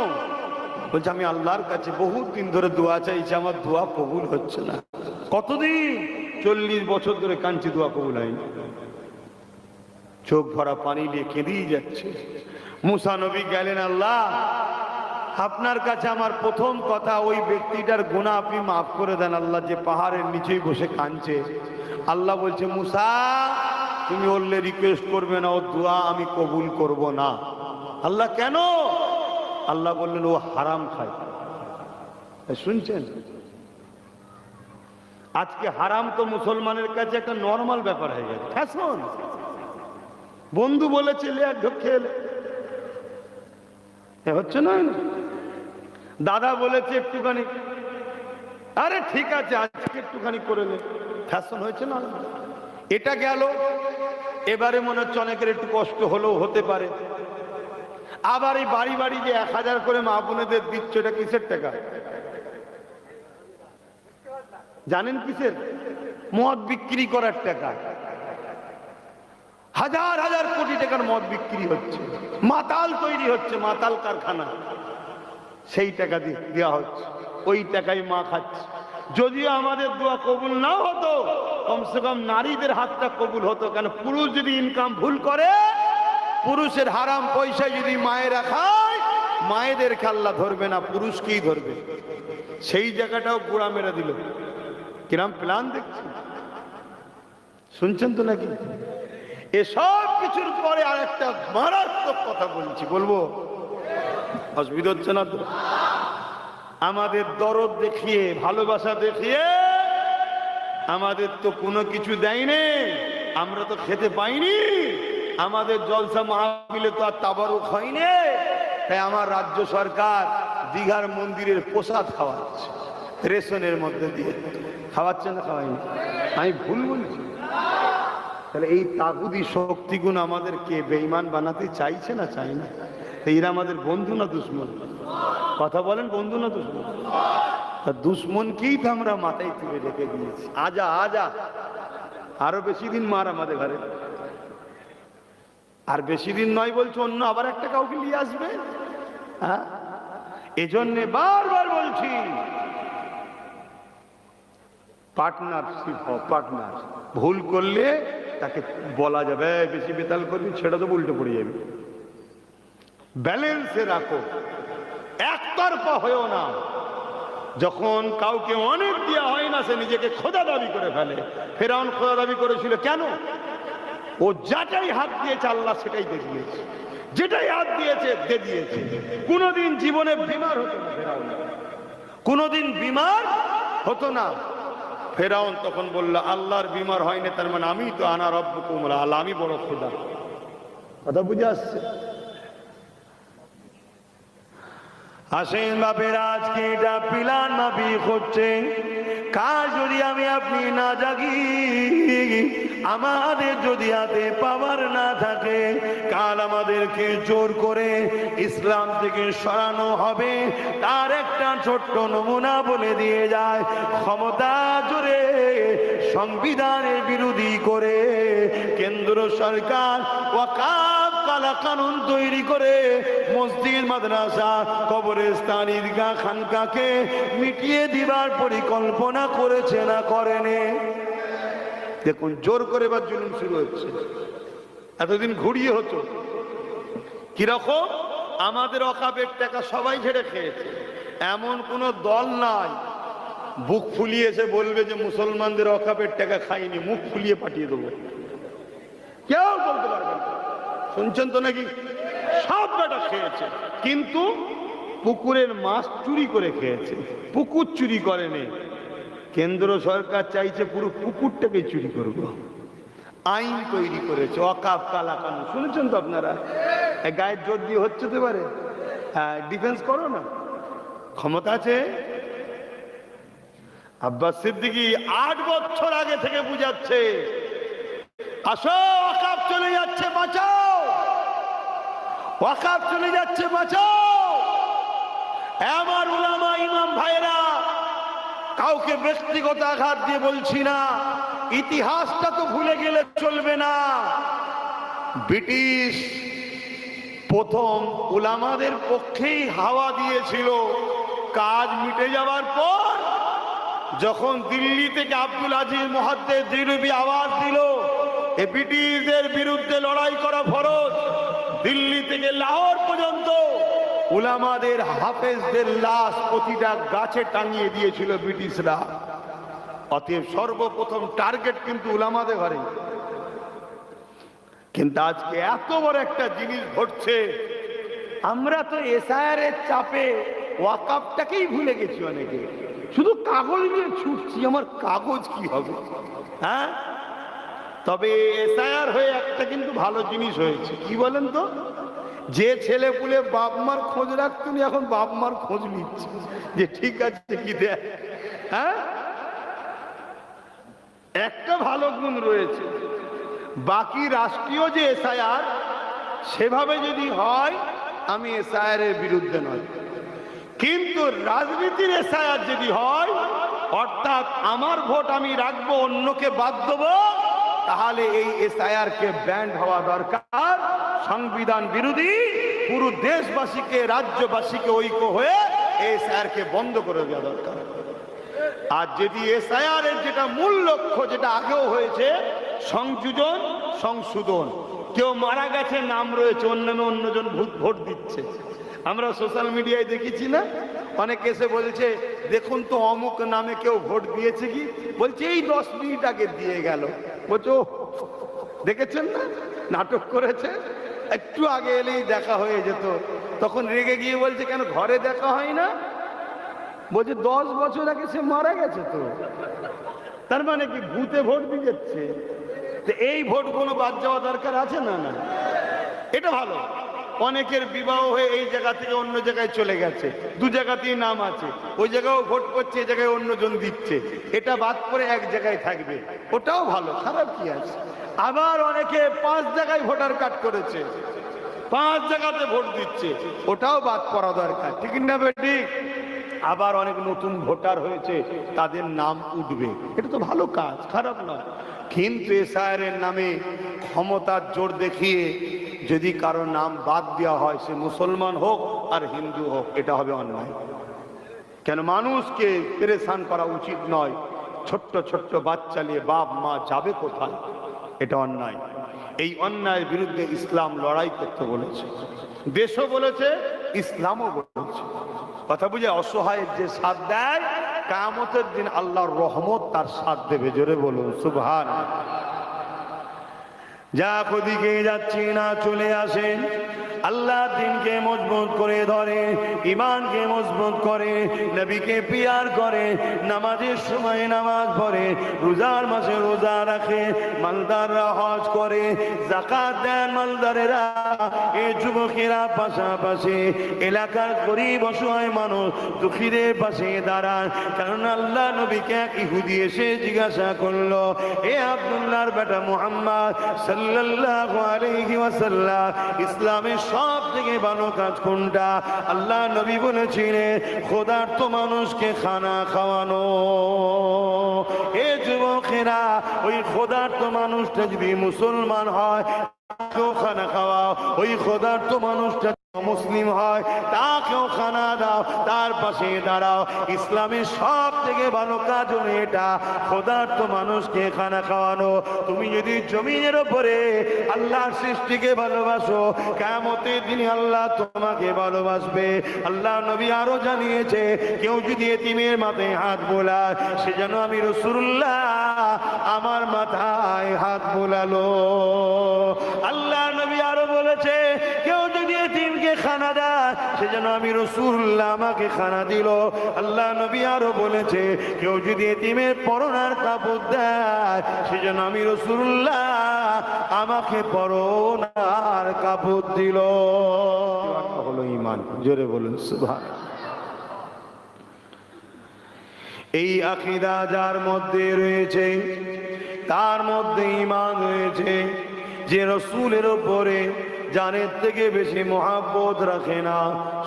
বলছে, আমি আল্লাহর কাছে বহুত দিন ধরে দোয়া চাইছি, আমার দোয়া কবুল হচ্ছে না। কতদিন? 40 বছর ধরে কাঁদছি, দোয়া কবুল হয়নি। চোখ ভরা পানি নিয়ে কেঁদেই যাচ্ছে। মুসা নবী গেলেন, আল্লাহ আপনার কাছে আমার প্রথম কথা, ওই ব্যক্তিটার গুনাহ আপনি মাফ করে দেন আল্লাহ, যে পাহাড়ের নিচেই বসে কাঁদছে। আল্লাহ বলছে, মুসা তুমি বললে রিকোয়েস্ট করবে না, ও দোয়া আমি কবুল করব না। আল্লাহ কেন? আল্লাহ বললেন, ও হারাম খায়। শুনছেন? আজকে হারাম তো মুসলমানের কাছে একটা নর্মাল ব্যাপার হয়ে গেছে, ফ্যাশন। বন্ধু বলেছে লে এক ঢোক খেলে, হচ্ছে না? দাদা বলেছে একটুখানি, আরে ঠিক আছে আজকে একটুখানি করে নে, ফ্যাশন হয়েছে না? এটা গেল। এবারে মনে হচ্ছে অনেকের একটু কষ্ট হলেও হতে পারে। আবার এই বাড়ি বাড়ি যে 1000 করে মা বোনেদের দিচ্ছে, এটা কিসের টাকা জানেন? কিসের? মদ বিক্রি করার টাকা। হাজার হাজার কোটি টাকার মদ বিক্রি হচ্ছে, মাতাল তৈরি হচ্ছে, মাতাল কারখানা। সেই টাকা দিয়ে দেওয়া হচ্ছে, ওই টাকাই মা খাচ্ছে। যদিও আমাদের দোয়া কবুল না হতো, কমসে কম নারীদের হাতটা কবুল হতো। কেন? পুরুষ যদি ইনকাম ভুল করে, পুরুষের হারাম পয়সা যদি মায়েরা খায়, মায়েদের আল্লাহ ধরবে না, পুরুষকেই ধরবে। সেই জায়গাটাও গুড়া মেরে দিল। কিরাম প্ল্যান দেখছি, শুনছেন তো নাকি? এসব কিছুর পরে আর একটা মারাত্মক কথা বলছি, বলবো? অসুবিধা হচ্ছে না তো? আমাদের দরদ দেখিয়ে, ভালোবাসা দেখিয়ে আমাদের তো কোনো কিছু দেয়নি, আমরা তো খেতে পাইনি। আমাদের জলসা মাহফিলে তো আর তাবারুক হয়নি। তাই আমার রাজ্য সরকার দীঘার মন্দিরের প্রসাদ খাওয়াচ্ছে, রেশনের মধ্যে দিয়ে খাওয়াচ্ছে না? খাওয়াইনি? আমি ভুল বলছি? তাহলে এই তাগুদি শক্তিগুণ আমাদেরকে বেঈমান বানাতে চাইছে না চাই না? এরা আমাদের বন্ধু না দুশ্মন? কথা বলেন, বন্ধু না দুশ্মন? দুশ্মনকেই তো আমরা মাথায় তুলে রেখে দিয়েছি। আজা আজা, আরো বেশি দিন মার আমাদের ঘরে, আর বেশি দিন নয় বলছে, অন্য আবার একটা কাউকে নিয়ে আসবে। হ্যাঁ, এজন্য বারবার বলছি, পার্টনারশিপ হোক, পার্টনার। ভুল করলে তাকে বলা যাবে, বেশি বেতাল করবি, ছেড়ে তো উল্টে পড়ে যাবে। ব্যালেন্সে রাখো, একতরফা হয়েও না। যখন কাউকে অনেক দেওয়া হয় না, সে নিজেকে খোদা দাবি করে ফেলে। ফেরাউন খোদা দাবি করেছিল কেন? ও যেটাই হাত দিয়েছে আল্লাহ সেটাই দেখিয়েছে, যেটাই হাত দিয়েছে দিয়েছে। কোনোদিন জীবনে বিমার হতো না ফেরাউন, কোনোদিন বিমার হতো না। ফেরাউন তখন বলল, আল্লাহর বিমার হয়নি, তার মানে আমি তো আনা রব্বুকুম আল্লাহ, আমি বড় খোদা। কথা বুঝে আসছে? আসেন বাপেরা, আজকে এটা পিলান মাফিক হচ্ছে। কাল যদি আমি আপনি না জাগি, আমাদের যদি হাতে পাওয়ার না থাকে, কাল আমাদেরকে জোর করে ইসলাম থেকে সরানো হবে। তার একটা ছোট্ট নমুনা বলে দিয়ে যায়, ক্ষমতা জোরে সংবিধানের বিরোধী করে কেন্দ্র সরকার ওয়াকাফ কালা কানুন তৈরি করে মসজিদ, মাদ্রাসা, কবরস্থান, ঈদগাহ, খানকাকে মিটিয়ে দিবার পরিকল্পনা করেছে না করেনি? দেখুন, জোর করে বা জুলুম শুরু হচ্ছে। এতদিন ঘুরিয়ে হতো কিরকম? আমাদের ওয়াকাফের টাকা সবাই ঝেড়ে খেয়েছে। এমন কোন দল নাই বুক ফুলিয়েছে বলবে যে মুসলমানদের ওয়াকাফের টাকা খাইনি, মুখ ফুলিয়ে পাঠিয়ে দেবো, কেউ বলতে পারবে না। শুনছেন তো নাকি? সব টাকা খেয়েছে, কিন্তু পুকুরের মাছ চুরি করে খেয়েছে, পুকুর চুরি করেনি। কেন্দ্র সরকার চাইছে পুরো পুকুরটাকে চুরি করব, আইন তৈরি করেছে ওয়াকাফ কালা কানুন। শুনেছেন তো আপনারা? গায়ের জোর দিয়ে হচ্ছে তো পারে, হ্যাঁ, ডিফেন্স করো না, ক্ষমতা আছে। আব্বাস সিদ্দিকী 8 বছর আগে থেকে বুঝাচ্ছে, আসো ওয়াকাফ চলে যাচ্ছে, বাঁচাও, ওয়াকাফ চলে যাচ্ছে, বাঁচাও। আমার উলামা ইমাম ভাইরা, কাউকে ব্যক্তিগত আঘাত দিয়ে বলছি না, ইতিহাসটা তো ভুলে গেলে চলবে না। ব্রিটিশ প্রথম উলামাদের পক্ষেই হাওয়া দিয়েছিল। কাজ মিটে যাওয়ার পর যখন দিল্লি থেকে আব্দুল আজিজ মুহাদ্দিস দিলবি আওয়াজ দিল, এ ব্রিটিশদের বিরুদ্ধে লড়াই করা ফরজ, দিল্লি থেকে লাহোর পর্যন্ত উলামাদের, হাফেজদের লাশ প্রতিটা গাছে টাঙিয়ে দিয়েছিল ব্রিটিশরা। অতএব সর্বপ্রথম টার্গেট কিন্তু উলামাদের ঘরে। কিন্তু আজকে এত বড় একটা জিনিস ঘটছে, আমরা তো এসআইআর এর চাপে ওয়াকাফটাকেই ভুলে গেছি। অনেকে শুধু কাগজ নিয়ে ছুটছি, আমার কাগজ কি হবে? হ্যাঁ, তবে এসআইআর হয়ে একটা কিন্তু ভালো জিনিস হয়েছে। কি বলেন তো? যে ছেলে পুলে বাপ মার খোঁজ রাখতো না, এখন বাপ মার খোঁজ নিচ্ছে যে ঠিক আছে কি দেয়। হ্যাঁ, একটা ভালো গুণ রয়েছে। বাকি রাষ্ট্রীয় যে এসআইআর, সেভাবে যদি হয় আমি এসআইআর এর বিরুদ্ধে নয়, কিন্তু রাজনীতির এসআইআর যদি হয়, অর্থাৎ আমার ভোট আমি রাখবো, অন্যকে বাদ দেবো, তাহলে এই এসআইআর কে ব্যান্ড হওয়া দরকার। সংবিধান বিরোধী, পুরো দেশবাসীকে, রাজ্যবাসীকে ঐক্য হয়ে এসআইআর কে বন্ধ করে দেওয়া দরকার। আর যদি এসআইআর এর যেটা মূল লক্ষ্য, যেটা আগেও হয়েছে, সংযোজন, সংশোধন, কেউ মারা গেছে, নাম রয়েছে, অন্য নামে অন্যজন ভোট দিচ্ছে। আমরা সোশ্যাল মিডিয়ায় দেখেছি না, অনেকে এসে বলছে দেখুন তো অমুক নামে কেউ ভোট দিয়েছে কি, বলছে এই 10 মিনিট আগে দিয়ে গেল। বলছো দেখেছেন না, নাটক করেছে, একটু আগে এলেই দেখা হয়ে যেত। তখন রেগে গিয়ে বলছে কেন ঘরে দেখা হয় না? বলছে 10 বছর আগে সে মারা গেছে তো। তার মানে কি ভূতে ভোট দিয়ে যাচ্ছে? এই ভোট কোনো বাদ যাওয়া দরকার আছে না? না, এটা ভালো। অনেকের বিবাহ হয়ে এই জায়গা থেকে অন্য জায়গায় চলে গেছে, 2 জায়গাতেই নাম আছে, ওই জায়গাও ভোট করছে, এই জায়গায় অন্যজন দিচ্ছে, এটা বাদ করে এক জায়গায় থাকবে, ওটাও ভালো, খারাপ কি আছে? আবার অনেকে 5 জায়গায় ভোটার কার্ড করেছে, 5 জায়গাতে ভোট দিচ্ছে, ওটাও বাদ করা দরকার, ঠিক না বেটি? আবার অনেক নতুন ভোটার হয়েছে, তাদের নাম উঠবে, এটা তো ভালো কাজ, খারাপ নয়। কিন্তু এসআইআর এর নামে ক্ষমতার জোর দেখিয়ে যদি কারো নাম বাদ দেওয়া হয়, সে মুসলমান হোক আর হিন্দু হোক, এটা হবে অন্যায়। কেন মানুষকে পেরেশান করা উচিত নয়। ছোট্ট ছোট্ট বাচ্চা নিয়ে বাপ মা যাবে কোথায়? এটা অন্যায়। এই অন্যায়ের বিরুদ্ধে ইসলাম লড়াই করতে বলেছে, দেশও বলেছে, ইসলামও বলেছে। কথা বুঝে? অসহায়ের যে সাথ দেয়, কিয়ামতের দিন আল্লাহর রহমত তার সাথ দেবে। জোরে বলুন সুবহানাল্লাহ। যাক, ওদিকে যাচ্ছি না, চলে আসেন। আল্লাহ দিনকে মজবুত করে ধরে, ইমানকে মজবুত করে, নবীকে পিয়ার করে, নামাজের সময় নামাজ পড়ে, রোজার মাসে রোজা রাখে, মালদাররা হজ করে, যাকাত দেন মালদারেরা। এই যুবকেরা পাশাপাশি এলাকার গরিব অসহায় মানুষ দুঃখীদের পাশে দাঁড়ান। কারণ আল্লাহ নবীকে এক ইহুদি এসে জিজ্ঞাসা করলো, এ আব্দুল্লাহর বেটা মুহাম্মদ সাল্লাল্লাহু আলাইহি ওয়াসাল্লাম, ইসলামের সব থেকে ভালো কাজ কোনটা? আল্লাহ নবী বলেছিলেন, ক্ষুধার্ত মানুষকে খানা খাওয়ানো। এ যুবকেরা, ওই ক্ষুধার্ত মানুষটা যদি মুসলমান হয় তাকেও খানা খাওয়াও, ওই ক্ষুধার্ত মানুষটা মুসলিম হয় তাকেও খানা দাও, তার পাশে দাঁড়াও। ইসলামের সব থেকে ভালো কাজ হলো এটা, ক্ষুধার্ত মানুষকে খানা খাওয়ানো। তুমি যদি জমিনের উপরে আল্লাহর সৃষ্টিকে ভালোবাসো, কিয়ামতের দিনে আল্লাহ তোমাকে ভালোবাসবে। আল্লাহ নবী আরো জানিয়েছে, কেউ যদি এতিমের মাথায় হাত বোলায়, সে যেন আমি রাসূলুল্লাহ আমার মাথায় হাত বোলালো। আল্লাহ নবী আরো বলেছে, কেউ যদি এতিমকে খানা দেয়, সে যেন আমি রাসূলুল্লাহ আমাকে খানা দিল। আল্লাহ নবী আরো বলেছে, কেউ যদি এতিমের পরনার কাপড় দেয়, সে যেন আমি রাসূলুল্লাহ আমাকে পরনার কাপড় দিল। হলো ঈমান। জোরে বলুন সুবহানাল্লাহ। এই আকীদা যার মধ্যে রয়েছে, তার মধ্যে ঈমান রয়েছে। যে রাসূলের উপরে জানের থেকে বেশি মহব্বত রাখে না,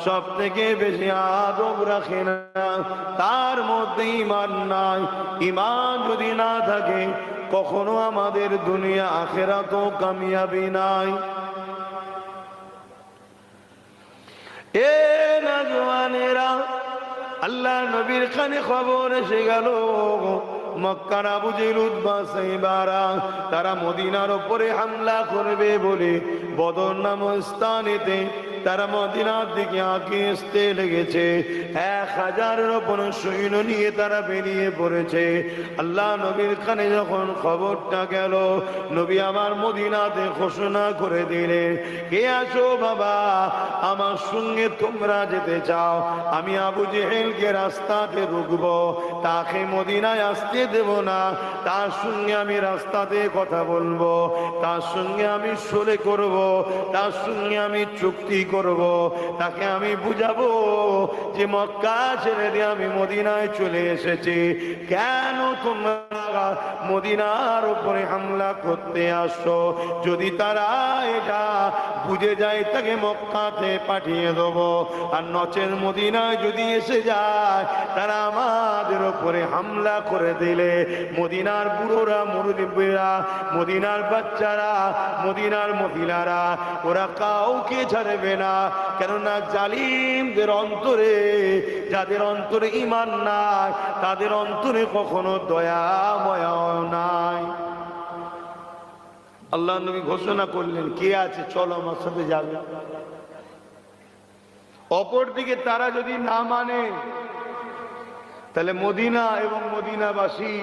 সব থেকে বেশি আদব রাখে না, তার মধ্যে ঈমান নাই। ঈমান যদি না থাকে, কখনো আমাদের দুনিয়া আখিরাতেও কামিয়াবি নাই। এ নওজওয়ানেরা, আল্লাহ নবীর কানে খবর এসে গেল, মক্কার আবু জেহেল, উতবা, সাইবারা তারা মদিনার উপরে হামলা করবে বলে বদর নামক স্থানেতে তারা মদিনার দিকে আগে আসতে লেগেছে। 1000-এর উপর সৈন্য নিয়ে তারা বেরিয়ে পড়েছে। আল্লাহ নবীর কানে যখন খবরটা গেল, নবী আমার মদিনাতে ঘোষণা করে দিলেন, কে আসো বাবা, আমার সঙ্গে তোমরা যেতে চাও? আমি আবু জেহেলকে রাস্তাতে রুকবো, তাকে মদিনায় আসতে দেব না। তার সঙ্গে আমি রাস্তাতে কথা বলবো, তার সঙ্গে আমি সলে করব, তার সঙ্গে আমি চুক্তি করব, তাকে আমি বুঝাবো যে মক্কা ছেড়ে দিয়ে আমি মদিনায় চলে এসেছি, কেন তোমরা মদিনার উপরে হামলা করতে আসছো? যদি তারা এটা বুঝে যায়, তাকে মক্কাতে পাঠিয়ে দেবো। আর নচের মদিনায় যদি এসে যায়, তারা আমাদের উপরে হামলা করে দিলে মদিনার বুড়োরা, মুরব্বীরা, মদিনার বাচ্চারা, মদিনার মহিলারা, ওরা কাউকে ছাড়বে না। কেননা জালিমদের অন্তরে, যাদের অন্তরে ঈমান নাই, তাদের অন্তরে কখনো দয়া মায়া নাই। আল্লাহ নবী ঘোষণা করলেন, কে আছে চলো আমার সাথে যাবে। অপরদিকে তারা যদি না মানে, তাহলে মদিনা এবং মদিনাবাসী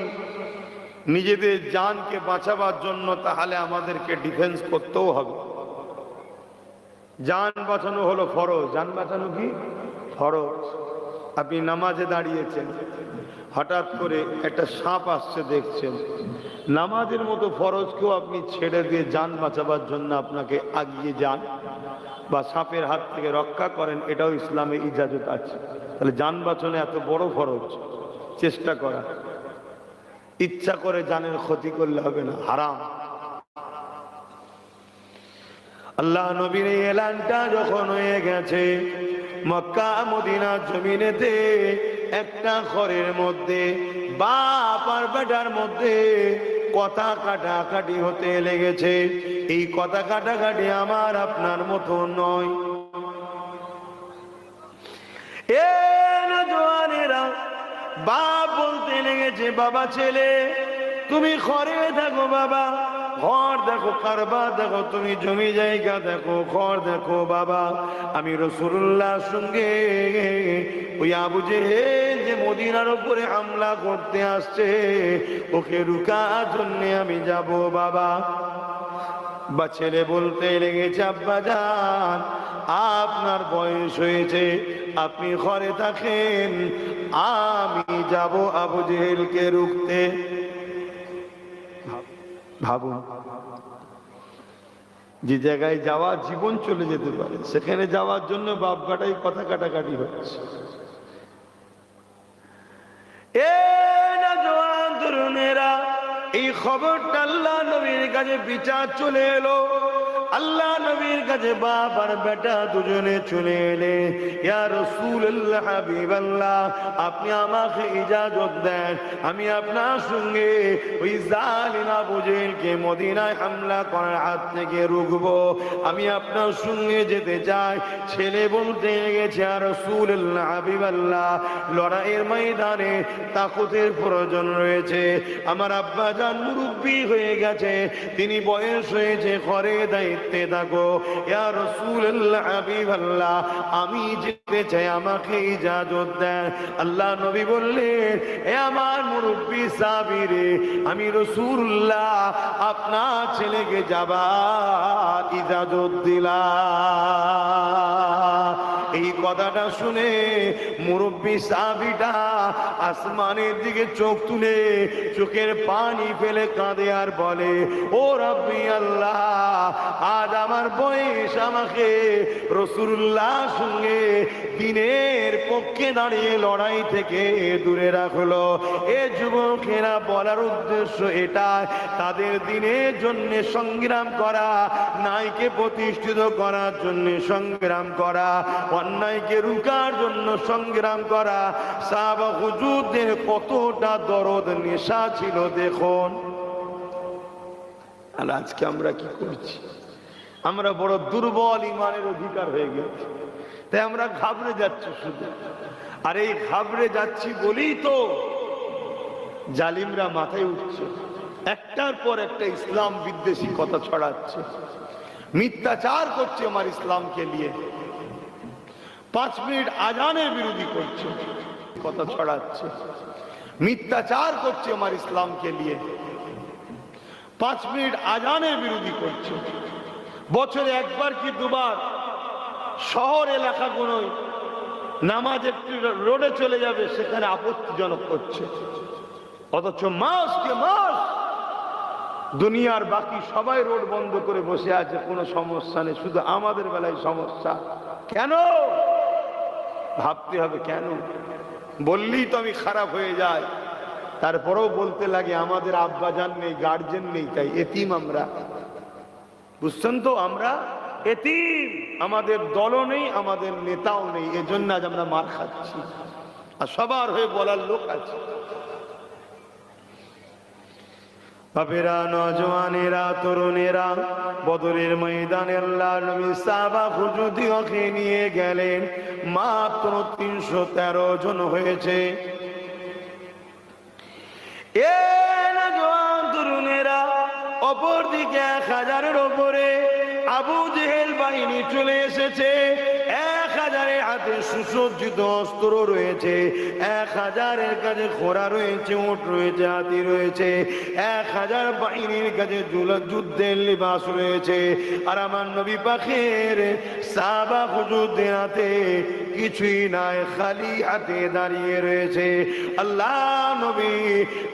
নিজেদের জানকে বাঁচাবার জন্য তাহলে আমাদেরকে ডিফেন্স করতেও হবে। জান বাঁচানো হলো ফরজ। জান বাঁচানো কি ফরজ? আপনি নামাজে দাঁড়িয়েছেন, হঠাৎ করে একটা সাপ আসছে দেখছেন, নামাজের মতো ফরজকেও আপনি ছেড়ে দিয়ে জান বাঁচাবার জন্য আপনাকে আগিয়ে যান বা সাপের হাত থেকে রক্ষা করেন, এটাও ইসলামে ইজাজত আছে। তাহলে জান বাঁচানো এত বড় ফরজ, চেষ্টা করা। ইচ্ছা করে জানের ক্ষতি করলে হবে না, হারাম। আল্লাহ নবীর এলানটা যখন হয়ে গেছে, মক্কা মদিনা জমিনেতে একটা ঘরের মধ্যে বাপ আর বেটার মধ্যে কথা কাটাকাটি হতে লেগেছে। এই কথা কাটাকাটি আমার আপনার মতো নয়। এ নওজওয়ানেরা, বাপ বলতে লেগেছে, বাবা ছেলে তুমি ঘরে থাকো, বাবা ঘর দেখো, কারবার দেখো, তুমি জমি জায়গা দেখো, ঘর দেখো বাবা। আমি রাসূলুল্লাহর সঙ্গে ওই আবু জেহেল যে মদিনার উপরে হামলা করতে আসছে, ওকে রুকার জন্য আমি যাব বাবা। বা ছেলে বলতে লেগেছে, আব্বা জান আপনার বয়স হয়েছে, আপনি ঘরে থাকেন, আমি যাব আবু জেহেলকে রুখতে। ভাবুন, যে জায়গায় যাওয়া জীবন চলে যেতে পারে, সেখানে যাওয়ার জন্য বাপ বেটাই কথা কাটাকাটি হচ্ছে। তরুণেরা, এই খবরটা আল্লাহ নবীর কাছে বিচার চলে এলো। আল্লাহ নবীর কাছে বাপ আর বেটা দুজনে চলে এলে, ইয়া রাসূলুল্লাহ, হাবিবাল্লাহ, আপনি আমাকে ইজাজত দেন, আমি আপনার সঙ্গে ওই জালিম আবু জেহেলকে মদিনায় হামলা করার হাত থেকে রুখবো, আমি আপনার সঙ্গে যেতে চাই। ছেলে বলতে গেছে, ইয়া রাসূলুল্লাহ, হাবিবাল্লাহ, লড়াইয়ের ময়দানে তাকুতের প্রয়োজন রয়েছে, আমার আব্বা জান মুরব্বি হয়ে গেছে, তিনি বয়স হয়েছে, ঘরে দায়িত্বে থাকো। ইয়া রাসূলুল্লাহ, হাবিবাল্লাহ, আমি যেতে চাই, আমাকে ইজাজত দেন। আল্লাহ নবী বললেন, এ আমার মুরব্বি সাহাবী রে, আমি রাসূলুল্লাহ আপনার ছেলেকে যাবার ইজাজত দিলাম। এই কথাটা শুনে মুরব্বি সাহাবীটা আসমানের দিকে চোখ তুলে চোখের পানি ফেলে কাঁদে আর বলে, ও রাব্বি আল্লাহ, আজ আমার বয়স আমাকে রাসূলুল্লাহ সঙ্গে দিনের পক্ষে দাঁড়িয়ে লড়াই থেকে দূরে রাখলো। এ যুবকেরা বলার উদ্দেশ্য এটা, তাদের দিনের জন্য সংগ্রাম করা, ন্যায়কে প্রতিষ্ঠিত করার জন্য সংগ্রাম করা, অন্যায়কে রুখার জন্য সংগ্রাম করা। সাহাবা হুজুরদের কতটা দরদ নেশা ছিল দেখুন। আর আজকে আমরা কি করছি? আমরা বড় দুর্বল ইমানের অধিকার হয়ে গেছি, তাই আমরা ঘাবড়ে যাচ্ছি শুধু। আর এই ঘাবড়ে যাচ্ছি বলেই তো জালিমরা মাথায় উঠছে, একটার পর একটা ইসলাম বিদ্বেষী কথা ছড়াচ্ছে, মিথ্যাচার করছে আমার ইসলামকে নিয়ে। 5 মিনিট আজানের বিরোধী করছে, কথা ছড়াচ্ছে, মিথ্যাচার করছে আমার ইসলামকে নিয়ে। 5 মিনিট আজানের বিরোধী করছে, বছরে একবার কি দুবার শহর এলাকাগুলোয় নামাজ একটু রোডে চলে যাবে, সেখানে আপত্তিজনক করছে। অথচ মাসকে মাস দুনিয়ার বাকি সবাই রোড বন্ধ করে বসে আছে, কোনো সমস্যা নেই, শুধু আমাদের বেলায় সমস্যা। কেন ভাবতে হবে? কেন বললেই তো আমি খারাপ হয়ে যায়, তারপরেও বলতে লাগে আমাদের আব্বাজান নেই, গার্জেন নেই, তাই এতিম আমরা। বুঝছেন তো, আমরা এতিম, আমাদের দলও নেই, আমাদের নেতাও নেই, এজন্য আজ আমরা মার খাচ্ছি। আর সবার হয়ে বলার লোক আছে। বাপেরা, নওজওয়ানেরা, তরুণেরা, বদরের ময়দানে আল্লাহ নবী সাহাবা হুজুরদিগকে নিয়ে গেলেন। মাত্র 313 জন হয়েছে। এ নওজওয়ান তরুণেরা, অপর দিকে 1000-এর ওপরে আবু জেহেল বাহিনী চলে এসেছে। 1000-এর হাতে সুসজ্জিত অস্ত্র রয়েছে, 1000-এর কাছে ঘোড়া রয়েছে, উট রয়েছে, হাতি রয়েছে, 1000 বাহিনীর কাছে যুদ্ধের লিবাস রয়েছে। আর আমার নবী পাকের সাহাবা হুজুরদের হাতে কিছুই নাই, খালি হাতে দাঁড়িয়ে রয়েছে। আল্লাহ নবী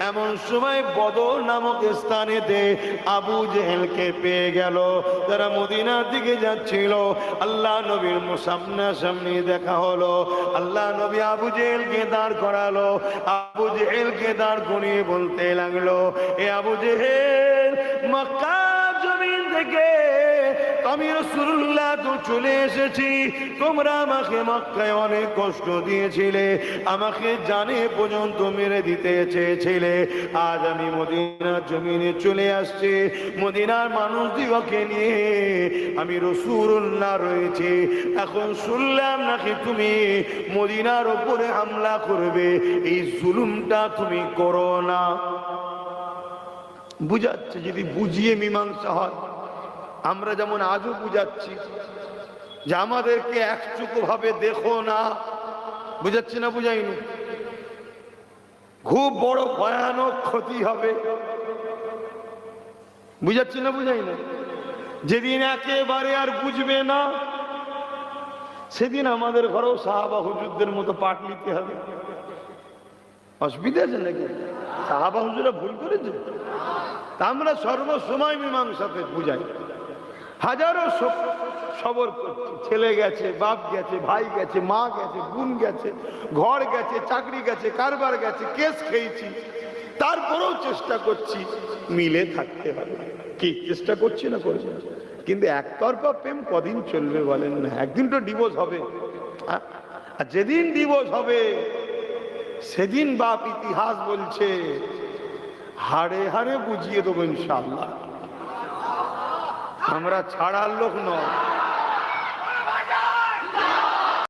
এমন সময় বদর নামক স্থানেতে আবু জেহেলকে পেয়ে গেল। তারা মদিনার দিকে যাচ্ছিল, আল্লাহ নবীর সামনাসামনি দেখা হলো। আল্লাহ নবী আবু জেহেলকে দাঁড় করালো। আবু জেহেলকে দাঁড় করিয়ে বলতে লাগলো, এ আবু জেহেল, মক্কা জমিন থেকে আমি রাসূলুল্লাহ তো চলে এসেছি। তোমরা আমাকে মক্কায় অনেক কষ্ট দিয়েছিলে, আমাকে জানে পর্যন্ত মেরে দিতে চেয়েছিলে। আজ আমি মদিনার জমিনে চলে আসছি, মদিনার মানুষদিগকে নিয়ে আমি রাসূলুল্লাহ রয়েছে। এখন শুনলাম নাকি তুমি মদিনার উপরে হামলা করবে, এই জুলুমটা তুমি করো না। বুঝাচ্ছে, যদি বুঝিয়ে মীমাংসা হয়, আমরা যেমন আজও বুঝাচ্ছি যে আমাদেরকে একচুকো ভাবে দেখো না, বুঝাচ্ছি না? বুঝাইনি? খুব বড় ভয়ানক ক্ষতি হবে, বুঝাচ্ছি না? বুঝাই না? যেদিন একেবারে আর বুঝবে না, সেদিন আমাদের ঘরেও সাহাবা হুজুরদের মতো পাঠ নিতে হবে। অসুবিধা আছে নাকি? সাহাবা হুজুরা ভুল করেছে? তা আমরা সর্বসময় মীমাংসাতে বুঝাই, হাজারো সবর করছি, ছেলে গেছে, বাপ গেছে, ভাই গেছে, মা গেছে, বোন গেছে, ঘর গেছে, চাকরি গেছে, কারবার গেছে, কেস খেয়েছি, তারপরেও চেষ্টা করছি মিলে থাকতে হবে। কি চেষ্টা করছি না করছি? কিন্তু একতরফা প্রেম কদিন চলবে বলেন না? একদিন তো ডিভোর্স হবে। আর যেদিন ডিভোর্স হবে সেদিন বাপ ইতিহাস বলছে হাড়ে হাড়ে বুঝিয়ে দেবো ইনশাআল্লাহ। আমরা ছাড়ার লোক নয়।